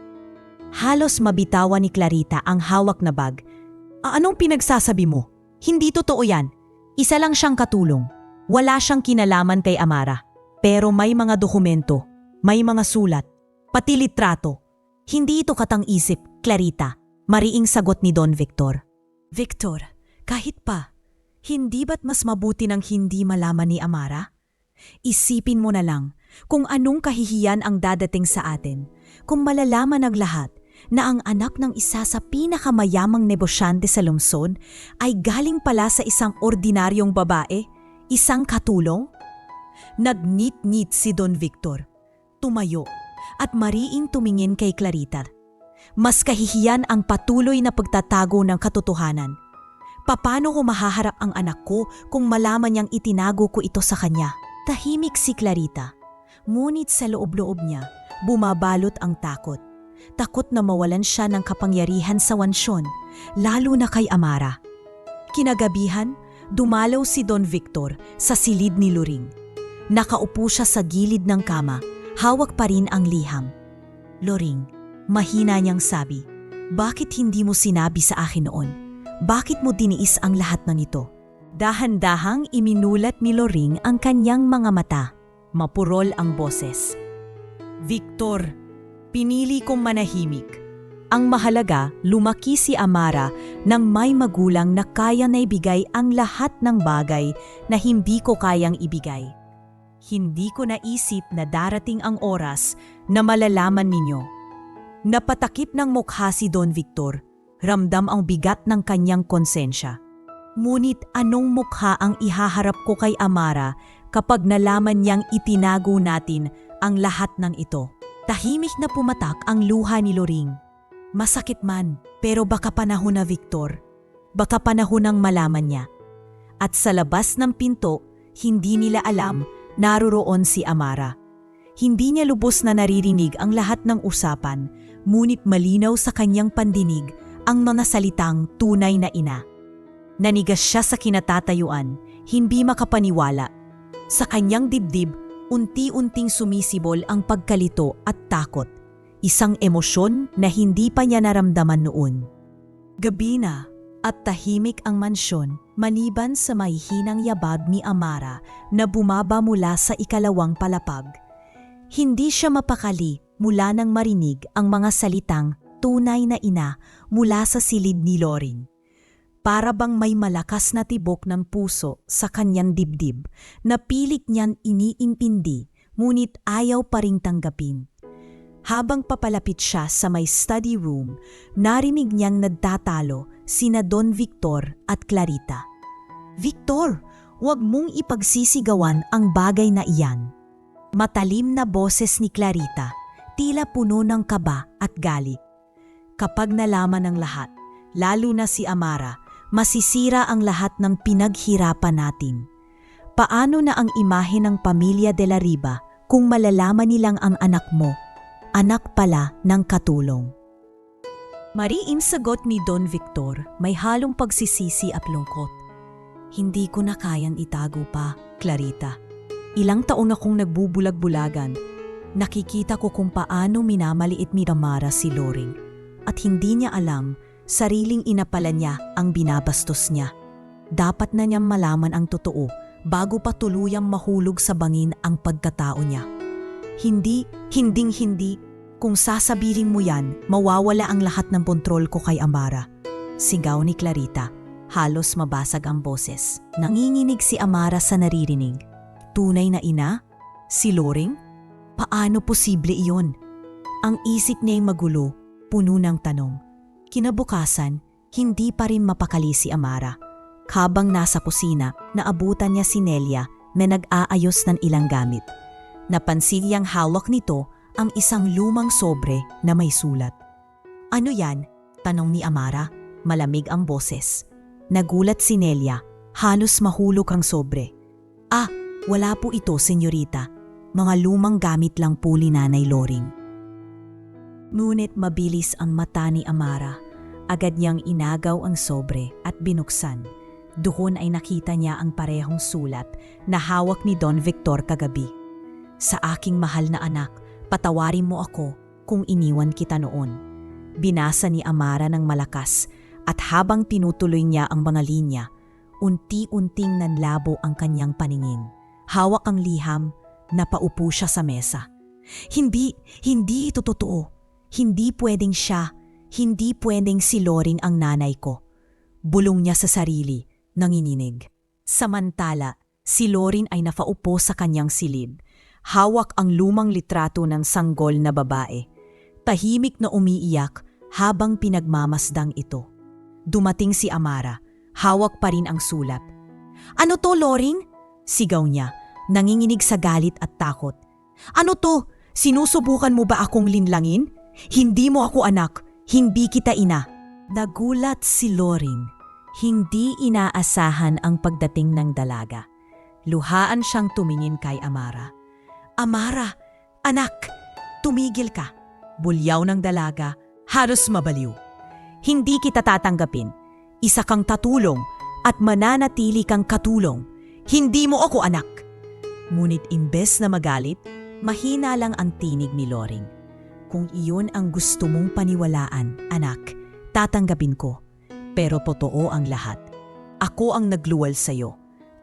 Halos mabitawan ni Clarita ang hawak na bag. Anong pinagsasabi mo? Hindi totoo yan. Isa lang siyang katulong. Wala siyang kinalaman kay Amara. Pero may mga dokumento, may mga sulat, pati litrato. Hindi ito katang-isip, Clarita. Mariing sagot ni Don Victor. Victor, kahit pa, hindi ba't mas mabuti nang hindi malaman ni Amara? Isipin mo na lang kung anong kahihiyan ang dadating sa atin kung malalaman ng lahat na ang anak ng isa sa pinakamayamang negosyante sa lungsod ay galing pala sa isang ordinaryong babae, isang katulong? Nagnit-ngit si Don Victor. Tumayo at mariing tumingin kay Clarita. Mas kahihiyan ang patuloy na pagtatago ng katotohanan. Paano ko mahaharap ang anak ko kung malaman niyang itinago ko ito sa kanya? Tahimik si Clarita. Ngunit sa loob-loob niya, bumabalot ang takot. Takot na mawalan siya ng kapangyarihan sa wansyon, lalo na kay Amara. Kinagabihan, dumalaw si Don Victor sa silid ni Loring. Nakaupo siya sa gilid ng kama, hawak pa rin ang liham. Loring, mahina niyang sabi, bakit hindi mo sinabi sa akin noon? Bakit mo diniis ang lahat ng ito? Dahan-dahang iminulat ni Loring ang kanyang mga mata. Mapurol ang boses. Victor, pinili kong manahimik. Ang mahalaga, lumaki si Amara nang may magulang na kaya na ibigay ang lahat ng bagay na hindi ko kayang ibigay. Hindi ko naisip na darating ang oras na malalaman ninyo. Napatakip ng mukha si Don Victor. Ramdam ang bigat ng kanyang konsensya. Ngunit anong mukha ang ihaharap ko kay Amara kapag nalaman niyang itinago natin ang lahat ng ito? Tahimik na pumatak ang luha ni Loring. Masakit man, pero baka panahon na, Victor. Baka panahon ng malaman niya. At sa labas ng pinto, hindi nila alam naroroon si Amara. Hindi niya lubos na naririnig ang lahat ng usapan, ngunit malinaw sa kanyang pandinig ang mga salitang tunay na ina. Nanigas siya sa kinatatayuan, hindi makapaniwala. Sa kanyang dibdib, unti-unting sumisibol ang pagkalito at takot. Isang emosyon na hindi pa niya naramdaman noon. Gabi na at tahimik ang mansyon maliban sa mahihinang yabag ni Amara na bumaba mula sa ikalawang palapag. Hindi siya mapakali mula nang marinig ang mga salitang tunay na ina mula sa silid ni Loring. Para bang may malakas na tibok ng puso sa kanyang dibdib na pilit niyang iniintindi ngunit ayaw pa ring tanggapin. Habang papalapit siya sa may study room, narinig niyang nagtatalo sina Don Victor at Clarita. Victor, huwag mong ipagsisigawan ang bagay na iyan. Matalim na boses ni Clarita, tila puno ng kaba at galit. Kapag nalaman ng lahat, lalo na si Amara, masisira ang lahat ng pinaghirapan natin. Paano na ang imahe ng pamilya de la Riva kung malalaman nilang ang anak mo, anak pala ng katulong? Mariing sagot ni Don Victor, may halong pagsisisi at lungkot. Hindi ko na kayang itago pa, Clarita. Ilang taon akong nagbubulag-bulagan. Nakikita ko kung paano minamaliit ni Amara si Loring. At hindi niya alam, sariling inapala niya ang binabastos niya. Dapat na niyang malaman ang totoo bago pa tuluyang mahulog sa bangin ang pagkatao niya. Hindi. Kung sasabihin mo yan, mawawala ang lahat ng kontrol ko kay Amara. Sigaw ni Clarita. Halos mabasag ang boses. Nanginginig si Amara sa naririnig. Tunay na ina? Si Loring? Paano posible iyon? Ang isip niya'y magulo, puno ng tanong. Kinabukasan, hindi pa rin mapakali si Amara. Habang nasa kusina, naabutan niya si Nelia na nag-aayos ng ilang gamit. Napansin niyang hawak nito ang isang lumang sobre na may sulat. Ano yan? Tanong ni Amara. Malamig ang boses. Nagulat si Nelia. Halos mahulog ang sobre. Wala po ito, senyorita. Mga lumang gamit lang po ni Nanay Loring. Ngunit mabilis ang mata ni Amara. Agad niyang inagaw ang sobre at binuksan. Doon ay nakita niya ang parehong sulat na hawak ni Don Victor kagabi. Sa aking mahal na anak, patawarin mo ako kung iniwan kita noon. Binasa ni Amara ng malakas at habang tinutuloy niya ang mga linya, unti-unting nanlabo ang kanyang paningin. Hawak ang liham, napaupo siya sa mesa. Hindi ito totoo. Hindi pwedeng siya, hindi pwedeng si Loring ang nanay ko. Bulong niya sa sarili, nanginginig. Samantala, si Loring ay napaupo sa kanyang silid. Hawak ang lumang litrato ng sanggol na babae. Tahimik na umiiyak habang pinagmamasdang ito. Dumating si Amara, hawak pa rin ang sulat. Ano to, Loring? Sigaw niya, nanginginig sa galit at takot. Ano to? Sinusubukan mo ba akong linlangin? Hindi mo ako anak, hindi kita ina. Nagulat si Loring. Hindi inaasahan ang pagdating ng dalaga. Luhaan siyang tumingin kay Amara. Amara, anak, tumigil ka. Bulyaw ng dalaga, halos mabaliw. Hindi kita tatanggapin. Isa kang tatulong at mananatili kang katulong. Hindi mo ako anak. Ngunit imbes na magalit, mahina lang ang tinig ni Loring. Kung iyon ang gusto mong paniwalaan, anak, tatanggapin ko. Pero totoo ang lahat. Ako ang nagluwal sa'yo.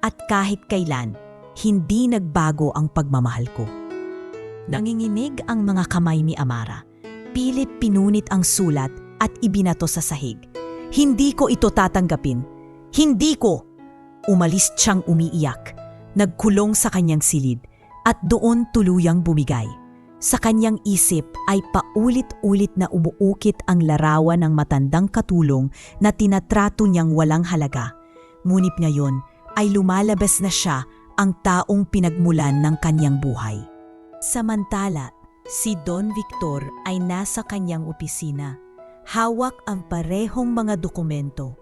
At kahit kailan, hindi nagbago ang pagmamahal ko. Nanginginig ang mga kamay ni Amara. Pilit pinunit ang sulat at ibinato sa sahig. Hindi ko ito tatanggapin. Hindi ko! Umalis siyang umiiyak. Nagkulong sa kanyang silid at doon tuluyang bumigay. Sa kanyang isip ay paulit-ulit na umuukit ang larawan ng matandang katulong na tinatrato niyang walang halaga. Ngunit ngayon ay lumalabas na siya ang taong pinagmulan ng kanyang buhay. Samantala, si Don Victor ay nasa kanyang opisina. Hawak ang parehong mga dokumento,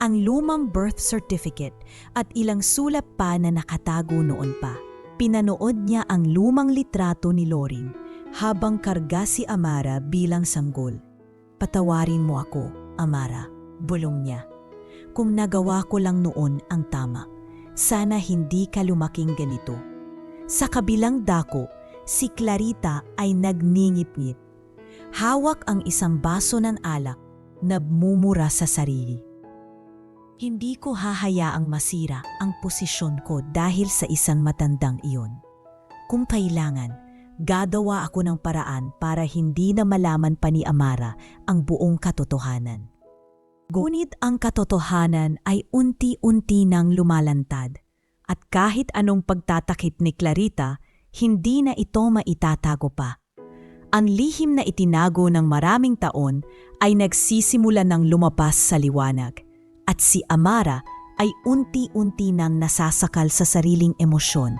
ang lumang birth certificate at ilang sulat pa na nakatago noon pa. Pinanood niya ang lumang litrato ni Loring habang karga si Amara bilang sanggol. Patawarin mo ako, Amara, bulong niya. Kung nagawa ko lang noon ang tama, sana hindi ka lumaking ganito. Sa kabilang dako, si Clarita ay nagningit-ngit. Hawak ang isang baso ng alak, nagmumura sa sarili. Hindi ko hahayaang masira ang posisyon ko dahil sa isang matandang iyon. Kung kailangan, gagawa ako ng paraan para hindi na malaman pa ni Amara ang buong katotohanan. Ngunit ang katotohanan ay unti-unti nang lumalantad at kahit anong pagtatakip ni Clarita, hindi na ito maitatago pa. Ang lihim na itinago ng maraming taon ay nagsisimula ng lumabas sa liwanag. At si Amara ay unti-unti nang nasasakal sa sariling emosyon,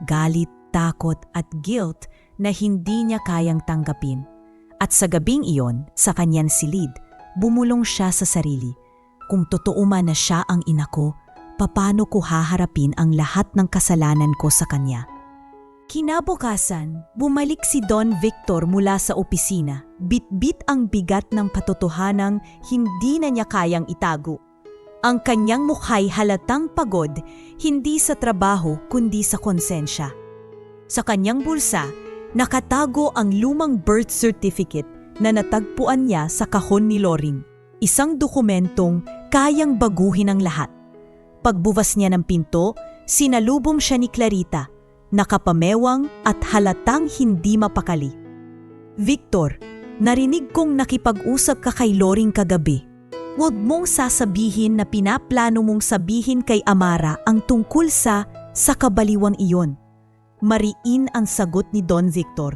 galit, takot at guilt na hindi niya kayang tanggapin. At sa gabing iyon, sa kanyang silid, bumulong siya sa sarili. Kung totoo man na siya ang ina ko, paano ko haharapin ang lahat ng kasalanan ko sa kanya? Kinabukasan, bumalik si Don Victor mula sa opisina. Bit-bit ang bigat ng katotohanang hindi na niya kayang itago. Ang kanyang mukha'y halatang pagod, hindi sa trabaho kundi sa konsensya. Sa kanyang bulsa, nakatago ang lumang birth certificate na natagpuan niya sa kahon ni Loring. Isang dokumentong kayang baguhin ang lahat. Pagbukas niya ng pinto, sinalubong siya ni Clarita, nakapamewang at halatang hindi mapakali. Victor, narinig kong nakipag-usap ka kay Loring kagabi. Huwag mong sasabihin na pinaplano mong sabihin kay Amara ang tungkol sa kabaliwang iyon. Mariin ang sagot ni Don Victor.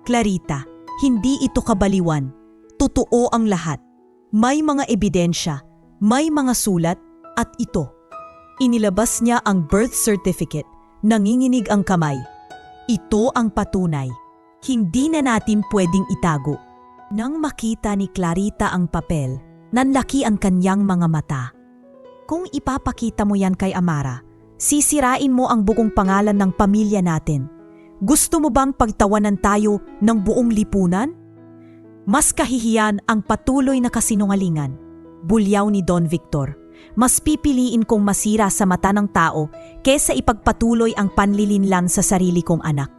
Clarita, hindi ito kabaliwan. Totoo ang lahat. May mga ebidensya, may mga sulat, at ito. Inilabas niya ang birth certificate. Nanginginig ang kamay. Ito ang patunay. Hindi na natin pwedeng itago. Nang makita ni Clarita ang papel, nanlaki ang kanyang mga mata. Kung ipapakita mo yan kay Amara, sisirain mo ang buong pangalan ng pamilya natin. Gusto mo bang pagtawanan tayo ng buong lipunan? Mas kahihiyan ang patuloy na kasinungalingan. Bulyaw ni Don Victor. Mas pipiliin kong masira sa mata ng tao kesa ipagpatuloy ang panlilinlan sa sarili kong anak.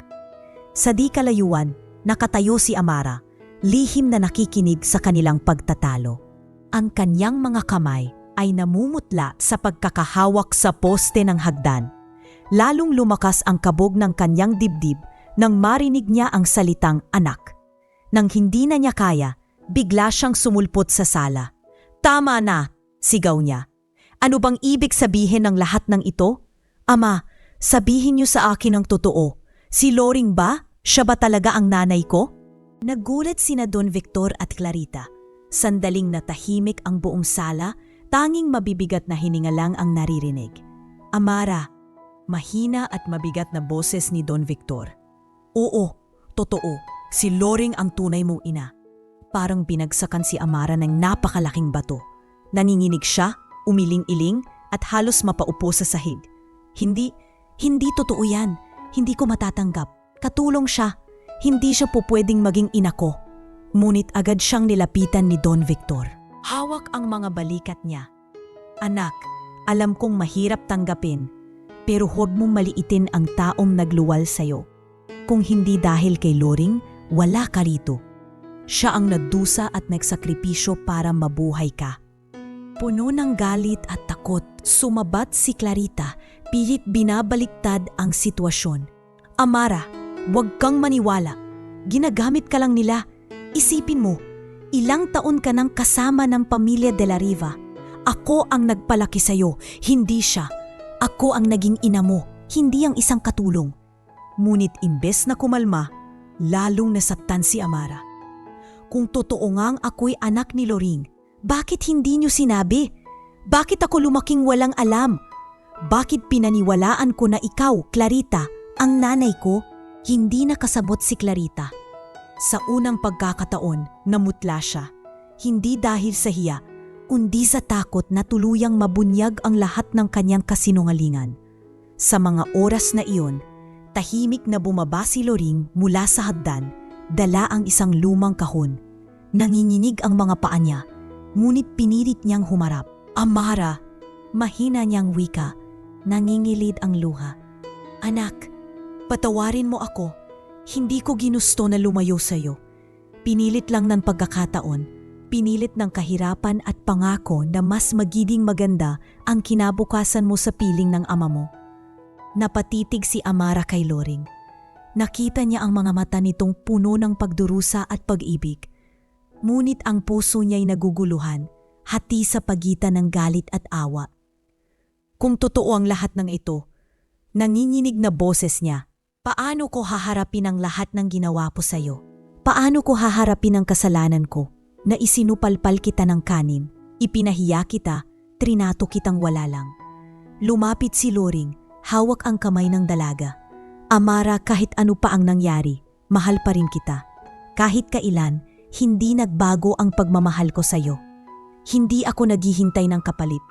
Sa di kalayuan, nakatayo si Amara, lihim na nakikinig sa kanilang pagtatalo. Ang kanyang mga kamay ay namumutla sa pagkakahawak sa poste ng hagdan. Lalong lumakas ang kabog ng kanyang dibdib nang marinig niya ang salitang anak. Nang hindi na niya kaya, bigla siyang sumulpot sa sala. "Tama na!" sigaw niya. "Ano bang ibig sabihin ng lahat ng ito? Ama, sabihin niyo sa akin ang totoo. Si Loring ba? Siya ba talaga ang nanay ko?" Nagulat sina Don Victor at Clarita. Sandaling natahimik ang buong sala, tanging mabibigat na hininga lang ang naririnig. "Amara," mahina at mabigat na boses ni Don Victor. "Oo, totoo. Si Loring ang tunay mong ina." Parang binagsakan si Amara ng napakalaking bato. Nanginginig siya, umiling-iling at halos mapaupo sa sahig. Hindi totoo yan. Hindi ko matatanggap. Katulong siya. Hindi siya po pwedeng maging ina ko. Ngunit agad siyang nilapitan ni Don Victor. Hawak ang mga balikat niya. "Anak, alam kong mahirap tanggapin, pero huwag mong maliitin ang taong nagluwal sa'yo. Kung hindi dahil kay Loring, wala ka rito. Siya ang nagdusa at nagsakripisyo para mabuhay ka." Puno ng galit at takot, sumabat si Clarita, pilit binabaliktad ang sitwasyon. "Amara, huwag kang maniwala. Ginagamit ka lang nila. Isipin mo, ilang taon ka nang kasama ng pamilya de la Riva. Ako ang nagpalaki sa'yo, hindi siya. Ako ang naging ina mo, hindi ang isang katulong." Ngunit imbes na kumalma, lalong nasaktan si Amara. "Kung totoo ngang ako'y anak ni Loring, bakit hindi niyo sinabi? Bakit ako lumaking walang alam? Bakit pinaniwalaan ko na ikaw, Clarita, ang nanay ko?" Hindi nakasabot si Clarita. Sa unang pagkakataon, namutla siya. Hindi dahil sa hiya, kundi sa takot na tuluyang mabunyag ang lahat ng kanyang kasinungalingan. Sa mga oras na iyon, tahimik na bumaba si Loring mula sa hagdan, dala ang isang lumang kahon. Nanginginig ang mga paa niya, ngunit pinilit niyang humarap. "Amara," mahina niyang wika, nangingilid ang luha. "Anak, patawarin mo ako. Hindi ko ginusto na lumayo sa'yo. Pinilit lang ng pagkakataon, pinilit ng kahirapan at pangako na mas magiging maganda ang kinabukasan mo sa piling ng ama mo." Napatitig si Amara kay Loring. Nakita niya ang mga mata nitong puno ng pagdurusa at pag-ibig. Ngunit ang puso niya'y naguguluhan, hati sa pagitan ng galit at awa. Kung totoo ang lahat ng ito, nanginginig na boses niya, paano ko haharapin ang lahat ng ginawa ko sa'yo? Paano ko haharapin ang kasalanan ko na isinupalpal kita ng kanin, ipinahiya kita, trinato kitang wala lang? Lumapit si Loring, hawak ang kamay ng dalaga. Amara, kahit ano pa ang nangyari, mahal pa rin kita. Kahit kailan, hindi nagbago ang pagmamahal ko sa'yo. Hindi ako naghihintay ng kapalit.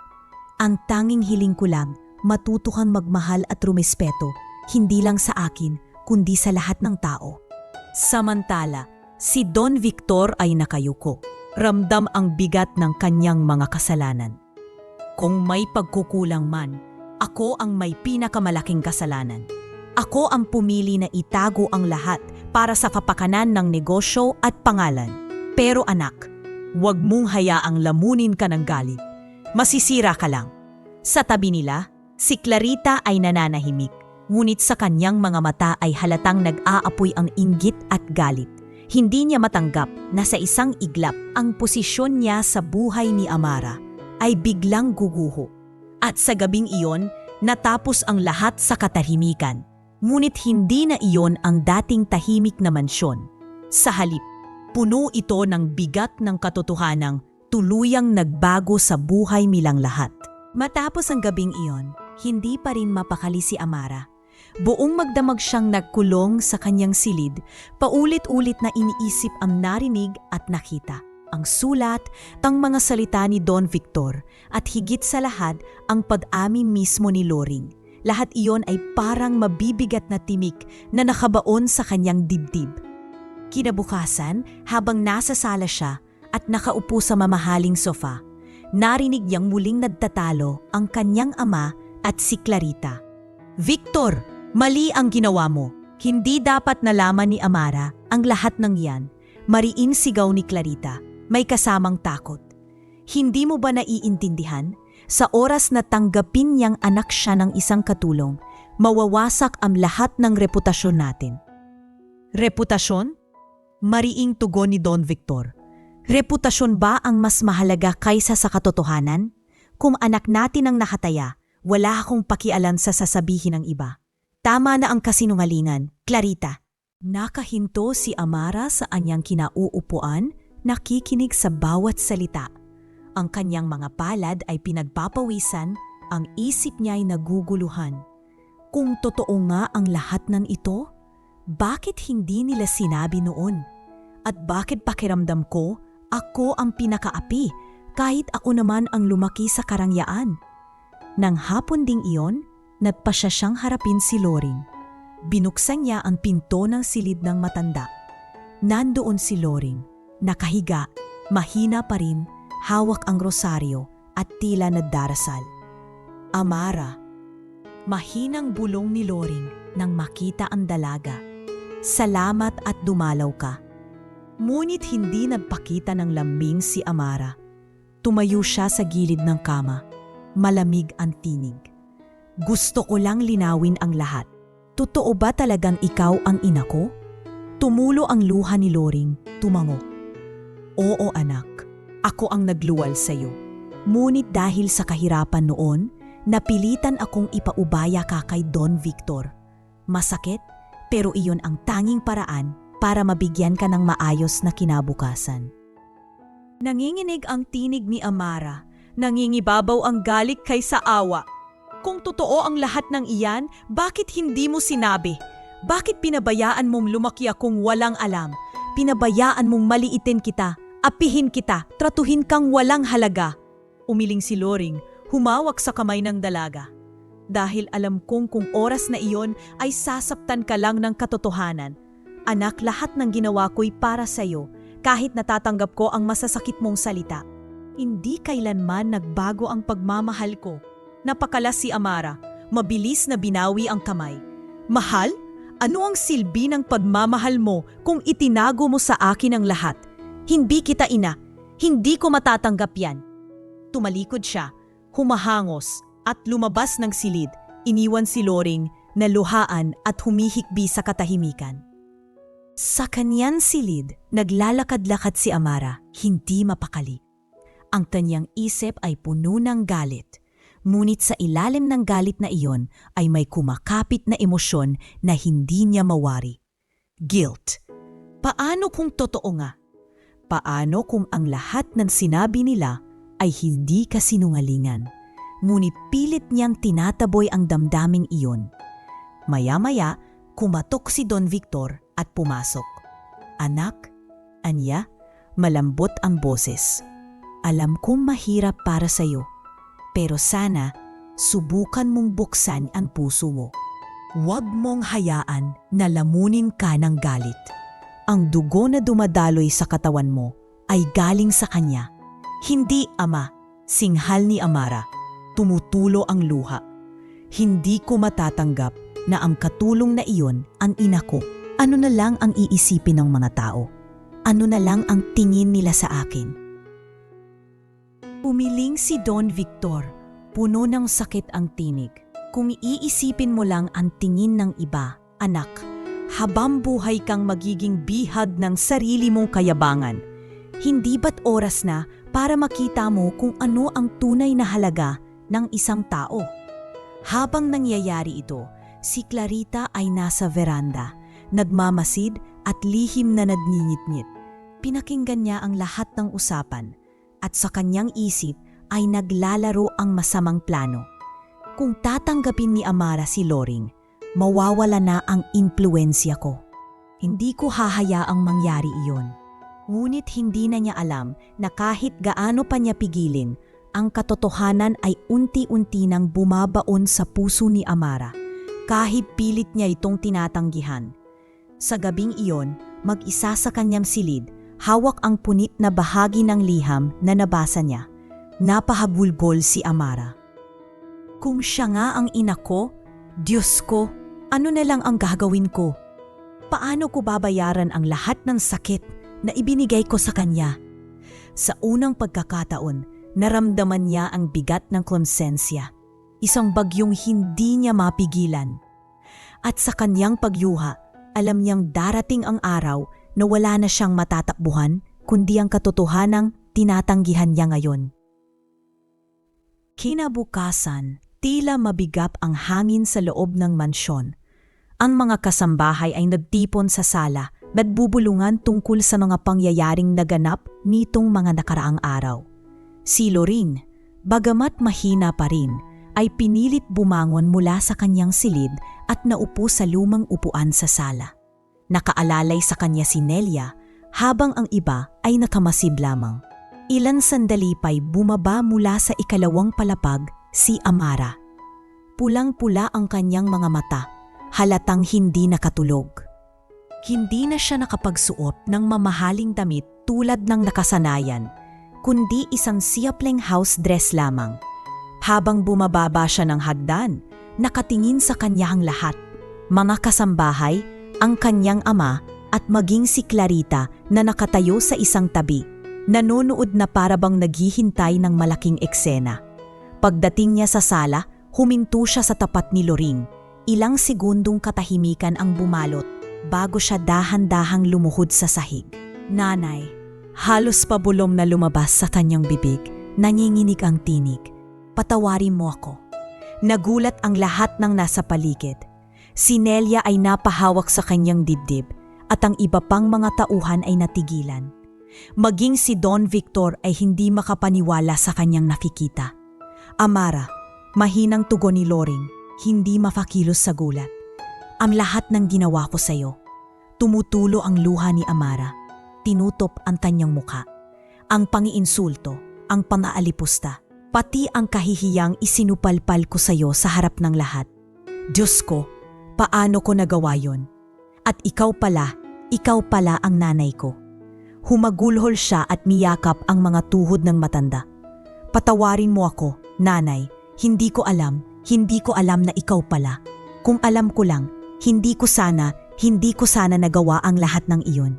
Ang tanging hiling ko lang, matuto kang magmahal at rumespeto, hindi lang sa akin, kundi sa lahat ng tao. Samantala, si Don Victor ay nakayuko. Ramdam ang bigat ng kanyang mga kasalanan. Kung may pagkukulang man, ako ang may pinakamalaking kasalanan. Ako ang pumili na itago ang lahat para sa kapakanan ng negosyo at pangalan. Pero anak, huwag mong hayaang lamunin ka ng galit. Masisira ka lang. Sa tabi nila, si Clarita ay nananahimik. Ngunit sa kanyang mga mata ay halatang nag-aapoy ang inggit at galit. Hindi niya matanggap na sa isang iglap ang posisyon niya sa buhay ni Amara ay biglang guguho. At sa gabing iyon, natapos ang lahat sa katahimikan. Ngunit hindi na iyon ang dating tahimik na mansyon. Sa halip, puno ito ng bigat ng katotohanang tuluyang nagbago sa buhay nilang lahat. Matapos ang gabing iyon, hindi pa rin mapakali si Amara. Buong magdamag siyang nagkulong sa kanyang silid, paulit-ulit na iniisip ang narinig at nakita, ang sulat, ang mga salita ni Don Victor, at higit sa lahat ang pag-amin mismo ni Loring. Lahat iyon ay parang mabibigat na timik na nakabaon sa kanyang dibdib. Kinabukasan, habang nasa sala siya at nakaupo sa mamahaling sofa, narinig niyang muling nagtatalo ang kanyang ama at si Clarita. "Victor, mali ang ginawa mo. Hindi dapat nalaman ni Amara ang lahat ng yan." Mariin sigaw ni Clarita, may kasamang takot. "Hindi mo ba naiintindihan? Sa oras na tanggapin niyang anak siya ng isang katulong, mawawasak ang lahat ng reputasyon natin." "Reputasyon?" Mariing tugon ni Don Victor. "Reputasyon ba ang mas mahalaga kaysa sa katotohanan? Kung anak natin ang nakataya, wala akong pakialam sa sasabihin ng iba. Tama na ang kasinungalingan, Clarita." Nakahinto si Amara sa anyang kinauupuan, nakikinig sa bawat salita. Ang kanyang mga palad ay pinagpapawisan, ang isip niya ay naguguluhan. Kung totoo nga ang lahat ng ito, bakit hindi nila sinabi noon? At bakit pakiramdam ko, ako ang pinakaapi, kahit ako naman ang lumaki sa karangyaan? Nang hapon ding iyon, nagpasya siyang harapin si Loring. Binuksan niya ang pinto ng silid ng matanda. Nandoon si Loring, nakahiga, mahina pa rin, hawak ang rosaryo at tila nagdarasal. "Amara," mahinang bulong ni Loring nang makita ang dalaga. "Salamat at dumalaw ka." Ngunit hindi nagpakita ng lambing si Amara. Tumayo siya sa gilid ng kama. Malamig ang tinig. "Gusto ko lang linawin ang lahat. Totoo ba talagang ikaw ang ina ko?" Tumulo ang luha ni Loring, tumango. "Oo anak, ako ang nagluwal sa iyo. Ngunit dahil sa kahirapan noon, napilitan akong ipaubaya ka kay Don Victor. Masakit, pero iyon ang tanging paraan para mabigyan ka ng maayos na kinabukasan." Nanginginig ang tinig ni Amara. Nangingibabaw ang galit kaysa awa. Kung totoo ang lahat ng iyan, bakit hindi mo sinabi? Bakit pinabayaan mong lumaki akong walang alam? Pinabayaan mong maliitin kita, apihin kita, tratuhin kang walang halaga. Umiling si Loring, humawak sa kamay ng dalaga. "Dahil alam kong kung oras na iyon ay sasaptan ka lang ng katotohanan. Anak, lahat ng ginawa ko'y para sa'yo, kahit natatanggap ko ang masasakit mong salita. Hindi kailanman nagbago ang pagmamahal ko." Napakalas si Amara, mabilis na binawi ang kamay. "Mahal? Ano ang silbi ng pagmamahal mo kung itinago mo sa akin ang lahat? Hindi kita ina, hindi ko matatanggap yan." Tumalikod siya, humahangos at lumabas ng silid, iniwan si Loring na luhaan at humihikbi sa katahimikan. Sa kaniyang silid, naglalakad-lakad si Amara, hindi mapakali. Ang kanyang isip ay puno ng galit. Ngunit sa ilalim ng galit na iyon ay may kumakapit na emosyon na hindi niya mawari. Guilt. Paano kung totoo nga? Paano kung ang lahat ng sinabi nila ay hindi kasinungalingan? Ngunit pilit niyang tinataboy ang damdaming iyon. Maya-maya, Kumatok si Don Victor at pumasok. "Anak," anya, malambot ang boses. "Alam kong mahirap para sa'yo, pero sana subukan mong buksan ang puso mo. Huwag mong hayaan na lamunin ka ng galit. Ang dugo na dumadaloy sa katawan mo ay galing sa kanya. Hindi, Ama," singhal ni Amara. Tumutulo ang luha. "Hindi ko matatanggap na ang katulong na iyon ang ina ko. Ano na lang ang iisipin ng mga tao? Ano na lang ang tingin nila sa akin?" Umiling si Don Victor, puno ng sakit ang tinig. "Kung iisipin mo lang ang tingin ng iba, anak, habang buhay kang magiging bihag ng sarili mong kayabangan. Hindi ba't oras na para makita mo kung ano ang tunay na halaga ng isang tao?" Habang nangyayari ito, si Clarita ay nasa veranda, nagmamasid at lihim na nagngingit-ngit. Pinakinggan niya ang lahat ng usapan at sa kanyang isip ay naglalaro ang masamang plano. Kung tatanggapin ni Amara si Loring, mawawala na ang impluensya ko. Hindi ko hahayaang mangyari iyon. Ngunit hindi na niya alam na kahit gaano pa niya pigilin, ang katotohanan ay unti-unti nang bumabaon sa puso ni Amara, kahit pilit niya itong tinatanggihan. Sa gabing iyon, mag-isa sa kanyang silid, hawak ang punit na bahagi ng liham na nabasa niya. Napahagulgol si Amara. Kung siya nga ang ina ko, Diyos ko, ano na lang ang gagawin ko? Paano ko babayaran ang lahat ng sakit na ibinigay ko sa kanya? Sa unang pagkakataon, naramdaman niya ang bigat ng konsensya, isang bagyong hindi niya mapigilan. At sa kanyang pagyuha, alam niyang darating ang araw na wala na siyang matatakbuhan kundi ang katotohanang tinatanggihan niya ngayon. Kinabukasan, tila mabigap ang hangin sa loob ng mansyon. Ang mga kasambahay ay nagtipon sa sala, nagbubulungan tungkol sa mga pangyayaring naganap nitong mga nakaraang araw. Si Loring, bagamat mahina pa rin, ay pinilit bumangon mula sa kanyang silid at naupo sa lumang upuan sa sala. Nakaalalay sa kanya si Nelia, habang ang iba ay nakamasib lamang. Ilang sandali pa'y bumaba mula sa ikalawang palapag si Amara. Pulang-pula ang kanyang mga mata, halatang hindi nakatulog. Hindi na siya nakapagsuot ng mamahaling damit tulad ng nakasanayan, kundi isang siapleng house dress lamang. Habang bumababa siya ng hagdan, nakatingin sa kanya ang lahat, mga kasambahay, ang kanyang ama at maging si Clarita na nakatayo sa isang tabi, nanonood na parabang naghihintay ng malaking eksena. Pagdating niya sa sala, huminto siya sa tapat ni Loring. Ilang segundong katahimikan ang bumalot bago siya dahan-dahang lumuhod sa sahig. "Nanay," halos pabulong na lumabas sa kanyang bibig, nanginginig ang tinig. "Patawarin mo ako." Nagulat ang lahat ng nasa paligid. Si Nelia ay napahawak sa kanyang dibdib at ang iba pang mga tauhan ay natigilan. Maging si Don Victor ay hindi makapaniwala sa kanyang nakikita. "Amara," mahinang tugon ni Loring, hindi mapakilos sa gulat. "Ang lahat ng ginawa ko sa iyo." Tumutulo ang luha ni Amara. Tinutop ang kanyang muka. Ang pangiinsulto, ang pang-aalipusta, pati ang kahihiyang isinupalpal ko sa iyo sa harap ng lahat. Diyos ko, paano ko nagawa yon? At ikaw pala ang nanay ko. Humagulhol siya at miyakap ang mga tuhod ng matanda. "Patawarin mo ako, nanay. Hindi ko alam na ikaw pala. Kung alam ko lang, hindi ko sana nagawa ang lahat ng iyon."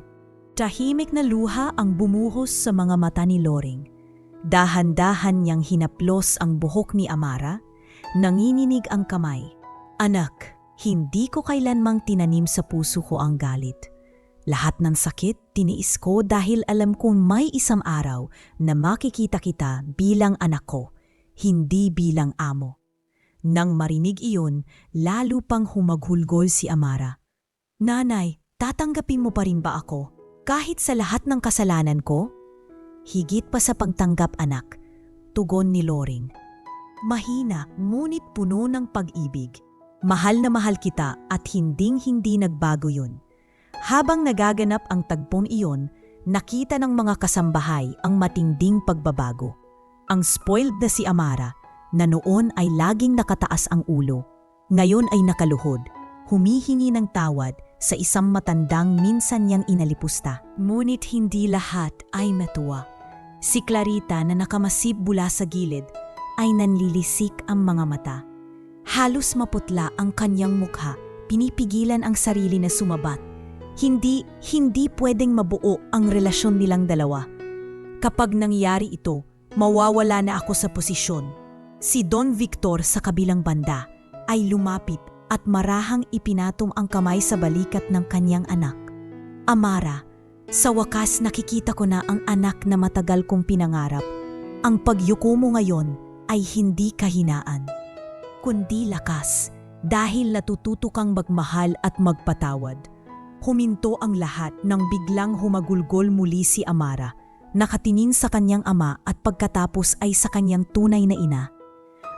Tahimik na luha ang bumuhos sa mga mata ni Loring. Dahan-dahan niyang hinaplos ang buhok ni Amara, nanginginig ang kamay. "Anak, hindi ko kailanmang tinanim sa puso ko ang galit. Lahat ng sakit tiniis ko dahil alam kong may isang araw na makikita kita bilang anak ko, hindi bilang amo." Nang marinig iyon, lalo pang humaghulgol si Amara. "Nanay, tatanggapin mo pa rin ba ako? Kahit sa lahat ng kasalanan ko?" "Higit pa sa pagtanggap, anak," tugon ni Loring. Mahina ngunit puno ng pag-ibig. Mahal na mahal kita at hinding-hindi nagbago yun. Habang nagaganap ang tagpong iyon, nakita ng mga kasambahay ang matinding pagbabago. Ang spoiled na si Amara, na noon ay laging nakataas ang ulo, ngayon ay nakaluhod, humihingi ng tawad sa isang matandang minsan niyang inalipusta. Ngunit hindi lahat ay matuwa. Si Clarita na nakamasib bula sa gilid ay nanlilisik ang mga mata. Halos maputla ang kanyang mukha, pinipigilan ang sarili na sumabat. Hindi pwedeng mabuo ang relasyon nilang dalawa. Kapag nangyari ito, mawawala na ako sa posisyon. Si Don Victor sa kabilang banda ay lumapit at marahang ipinatom ang kamay sa balikat ng kanyang anak. Amara, sa wakas nakikita ko na ang anak na matagal kong pinangarap. Ang pagyuko mo ngayon ay hindi kahinaan, kundi lakas dahil natututo kang magmahal at magpatawad. Huminto ang lahat nang biglang humagulgol muli si Amara, nakatingin sa kanyang ama at pagkatapos ay sa kanyang tunay na ina.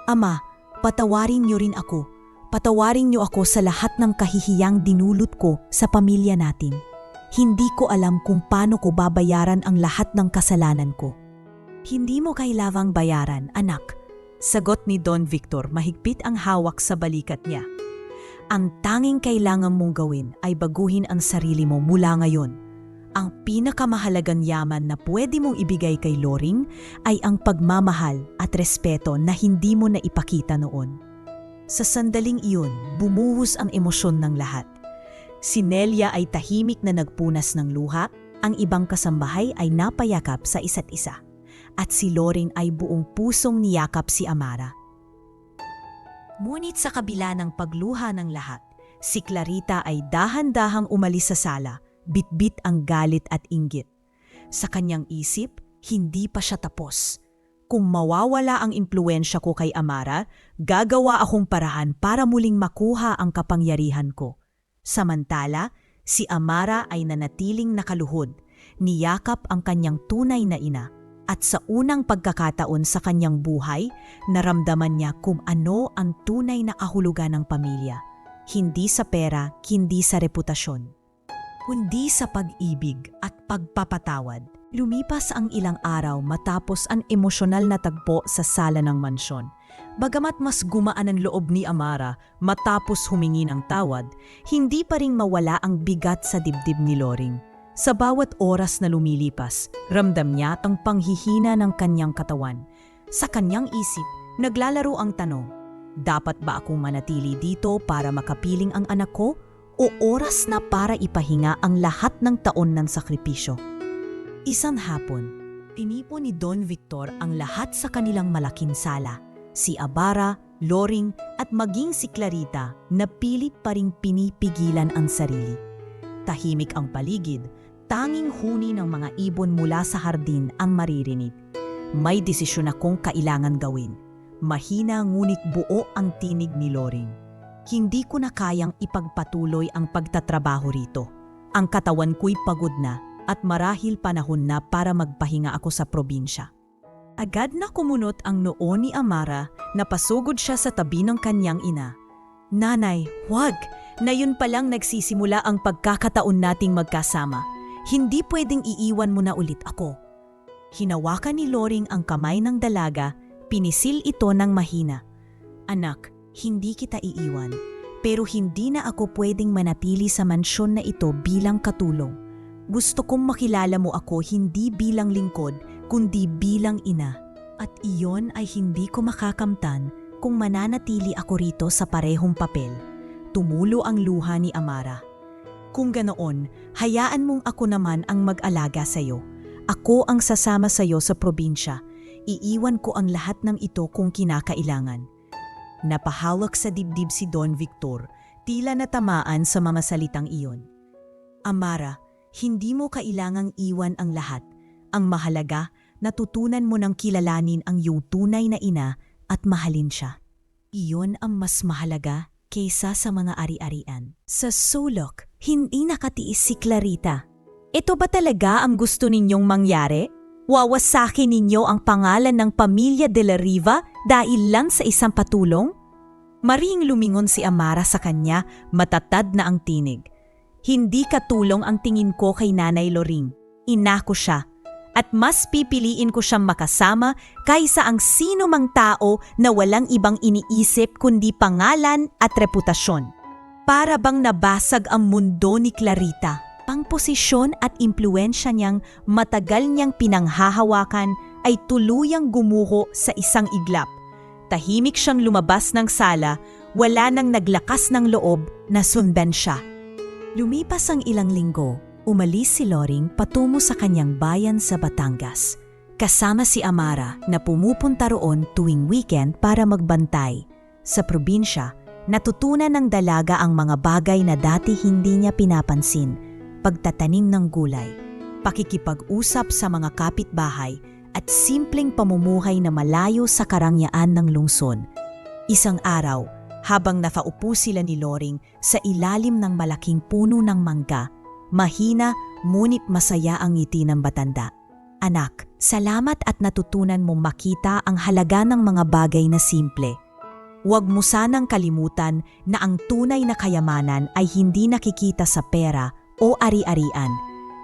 Ama, patawarin niyo rin ako. Patawarin niyo ako sa lahat ng kahihiyang dinulot ko sa pamilya natin. Hindi ko alam kung paano ko babayaran ang lahat ng kasalanan ko. Hindi mo kailangang bayaran, anak. Sagot ni Don Victor, mahigpit ang hawak sa balikat niya. Ang tanging kailangan mong gawin ay baguhin ang sarili mo mula ngayon. Ang pinakamahalagang yaman na pwede mong ibigay kay Loring ay ang pagmamahal at respeto na hindi mo na ipakita noon. Sa sandaling iyon, bumuhos ang emosyon ng lahat. Si Nelia ay tahimik na nagpunas ng luha, ang ibang kasambahay ay napayakap sa isa't isa. At si Loring ay buong pusong niyakap si Amara. Ngunit sa kabila ng pagluha ng lahat, si Clarita ay dahan-dahang umalis sa sala, bitbit ang galit at inggit. Sa kanyang isip, hindi pa siya tapos. Kung mawawala ang impluwensya ko kay Amara, gagawa akong paraan para muling makuha ang kapangyarihan ko. Samantala, si Amara ay nanatiling nakaluhod, niyakap ang kanyang tunay na ina. At sa unang pagkakataon sa kanyang buhay, naramdaman niya kung ano ang tunay na kahulugan ng pamilya. Hindi sa pera, hindi sa reputasyon, kundi sa pag-ibig at pagpapatawad. Lumipas ang ilang araw matapos ang emosyonal na tagpo sa sala ng mansyon. Bagamat mas gumaan ang loob ni Amara matapos humingi ng tawad, hindi pa ring mawala ang bigat sa dibdib ni Loring. Sa bawat oras na lumilipas, ramdam niya ang panghihina ng kanyang katawan. Sa kanyang isip, naglalaro ang tanong, dapat ba akong manatili dito para makapiling ang anak ko o oras na para ipahinga ang lahat ng taon ng sakripisyo? Isang hapon, tinipon ni Don Victor ang lahat sa kanilang malaking sala. Si Amara, Loring at maging si Clarita na pilit pa ring pinipigilan ang sarili. Tahimik ang paligid, tanging huni ng mga ibon mula sa hardin ang maririnig. May desisyon akong kailangan gawin. Mahina ngunit buo ang tinig ni Loring. Hindi ko na kayang ipagpatuloy ang pagtatrabaho rito. Ang katawan ko'y pagod na at marahil panahon na para magpahinga ako sa probinsya. Agad na kumunot ang noo ni Amara na pasugod siya sa tabi ng kanyang ina. Nanay, huwag! Na yun palang nagsisimula ang pagkakataon nating magkasama. Hindi pwedeng iiwan mo na ulit ako. Hinawakan ni Loring ang kamay ng dalaga, pinisil ito ng mahina. Anak, hindi kita iiwan, pero hindi na ako pwedeng manatili sa mansyon na ito bilang katulong. Gusto kong makilala mo ako hindi bilang lingkod, kundi bilang ina. At iyon ay hindi ko makakamtan kung mananatili ako rito sa parehong papel. Tumulo ang luha ni Amara. Kung ganoon, hayaan mong ako naman ang mag-alaga sa iyo. Ako ang sasama sa iyo sa probinsya. Iiwan ko ang lahat ng ito kung kinakailangan. Napahawak sa dibdib si Don Victor, tila natamaan sa mga salitang iyon. Amara, hindi mo kailangang iwan ang lahat. Ang mahalaga, natutunan mo nang kilalanin ang iyong tunay na ina at mahalin siya. Iyon ang mas mahalaga kaysa sa mga ari-arian. Sa sulok, hindi nakatiis si Clarita. Ito ba talaga ang gusto ninyong mangyari? Wawasakin ninyo ang pangalan ng pamilya de la Riva dahil lang sa isang patulong? Maring lumingon si Amara sa kanya, matatad na ang tinig. Hindi katulong ang tingin ko kay Nanay Loring. Ina ko siya. At mas pipiliin ko siyang makasama kaysa ang sino mang tao na walang ibang iniisip kundi pangalan at reputasyon. Para bang nabasag ang mundo ni Clarita. Ang posisyon at impluensya niyang matagal niyang pinanghahawakan ay tuluyang gumuho sa isang iglap. Tahimik siyang lumabas ng sala, wala nang naglakas ng loob na sundan siya. Lumipas ang ilang linggo, umalis si Loring patungo sa kanyang bayan sa Batangas. Kasama si Amara na pumupunta roon tuwing weekend para magbantay. Sa probinsya, natutunan ng dalaga ang mga bagay na dati hindi niya pinapansin, pagtatanim ng gulay, pakikipag-usap sa mga kapitbahay, at simpleng pamumuhay na malayo sa karangyaan ng lungsod. Isang araw, habang nakaupo sila ni Loring sa ilalim ng malaking puno ng mangga, mahina ngunit masaya ang ngiti ng batanda. Anak, salamat at natutunan mong makita ang halaga ng mga bagay na simple. Huwag mo sanang kalimutan na ang tunay na kayamanan ay hindi nakikita sa pera o ari-arian,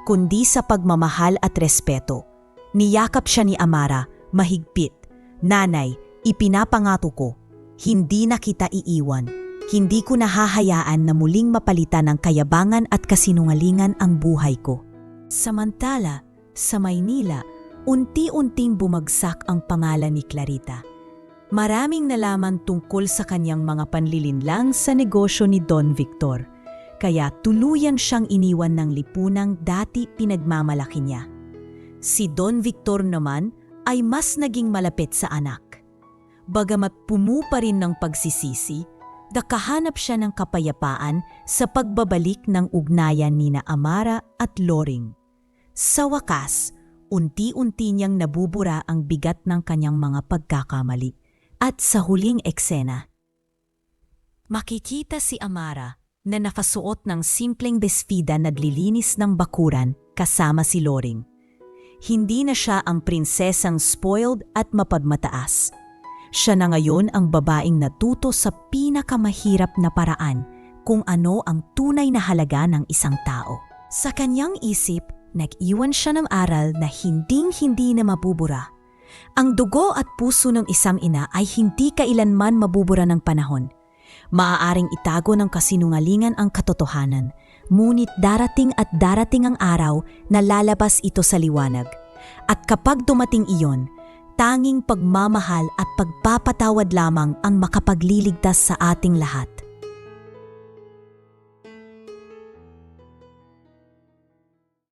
kundi sa pagmamahal at respeto. Niyakap siya ni Amara, mahigpit. Nanay, ipinapangato ko, hindi na kita iiwan. Hindi ko nahahayaan na muling mapalitan ng kayabangan at kasinungalingan ang buhay ko. Samantala, sa Maynila, unti-unting bumagsak ang pangalan ni Clarita. Maraming nalaman tungkol sa kanyang mga panlilinlang sa negosyo ni Don Victor, kaya tuluyan siyang iniwan ng lipunang dati pinagmamalaki niya. Si Don Victor naman ay mas naging malapit sa anak. Bagamat pumupa rin ng pagsisisi, nakahanap siya ng kapayapaan sa pagbabalik ng ugnayan nina Amara at Loring. Sa wakas, unti-unti niyang nabubura ang bigat ng kanyang mga pagkakamali. At sa huling eksena, makikita si Amara na nakasuot ng simpleng besfida naglilinis ng bakuran kasama si Loring. Hindi na siya ang prinsesang spoiled at mapagmataas. Siya na ngayon ang babaeng natuto sa pinakamahirap na paraan kung ano ang tunay na halaga ng isang tao. Sa kanyang isip, nag-iwan siya ng aral na hinding-hindi na mabubura. Ang dugo at puso ng isang ina ay hindi kailanman mabubura ng panahon. Maaaring itago ng kasinungalingan ang katotohanan, ngunit darating at darating ang araw na lalabas ito sa liwanag. At kapag dumating iyon, tanging pagmamahal at pagpapatawad lamang ang makapagliligtas sa ating lahat.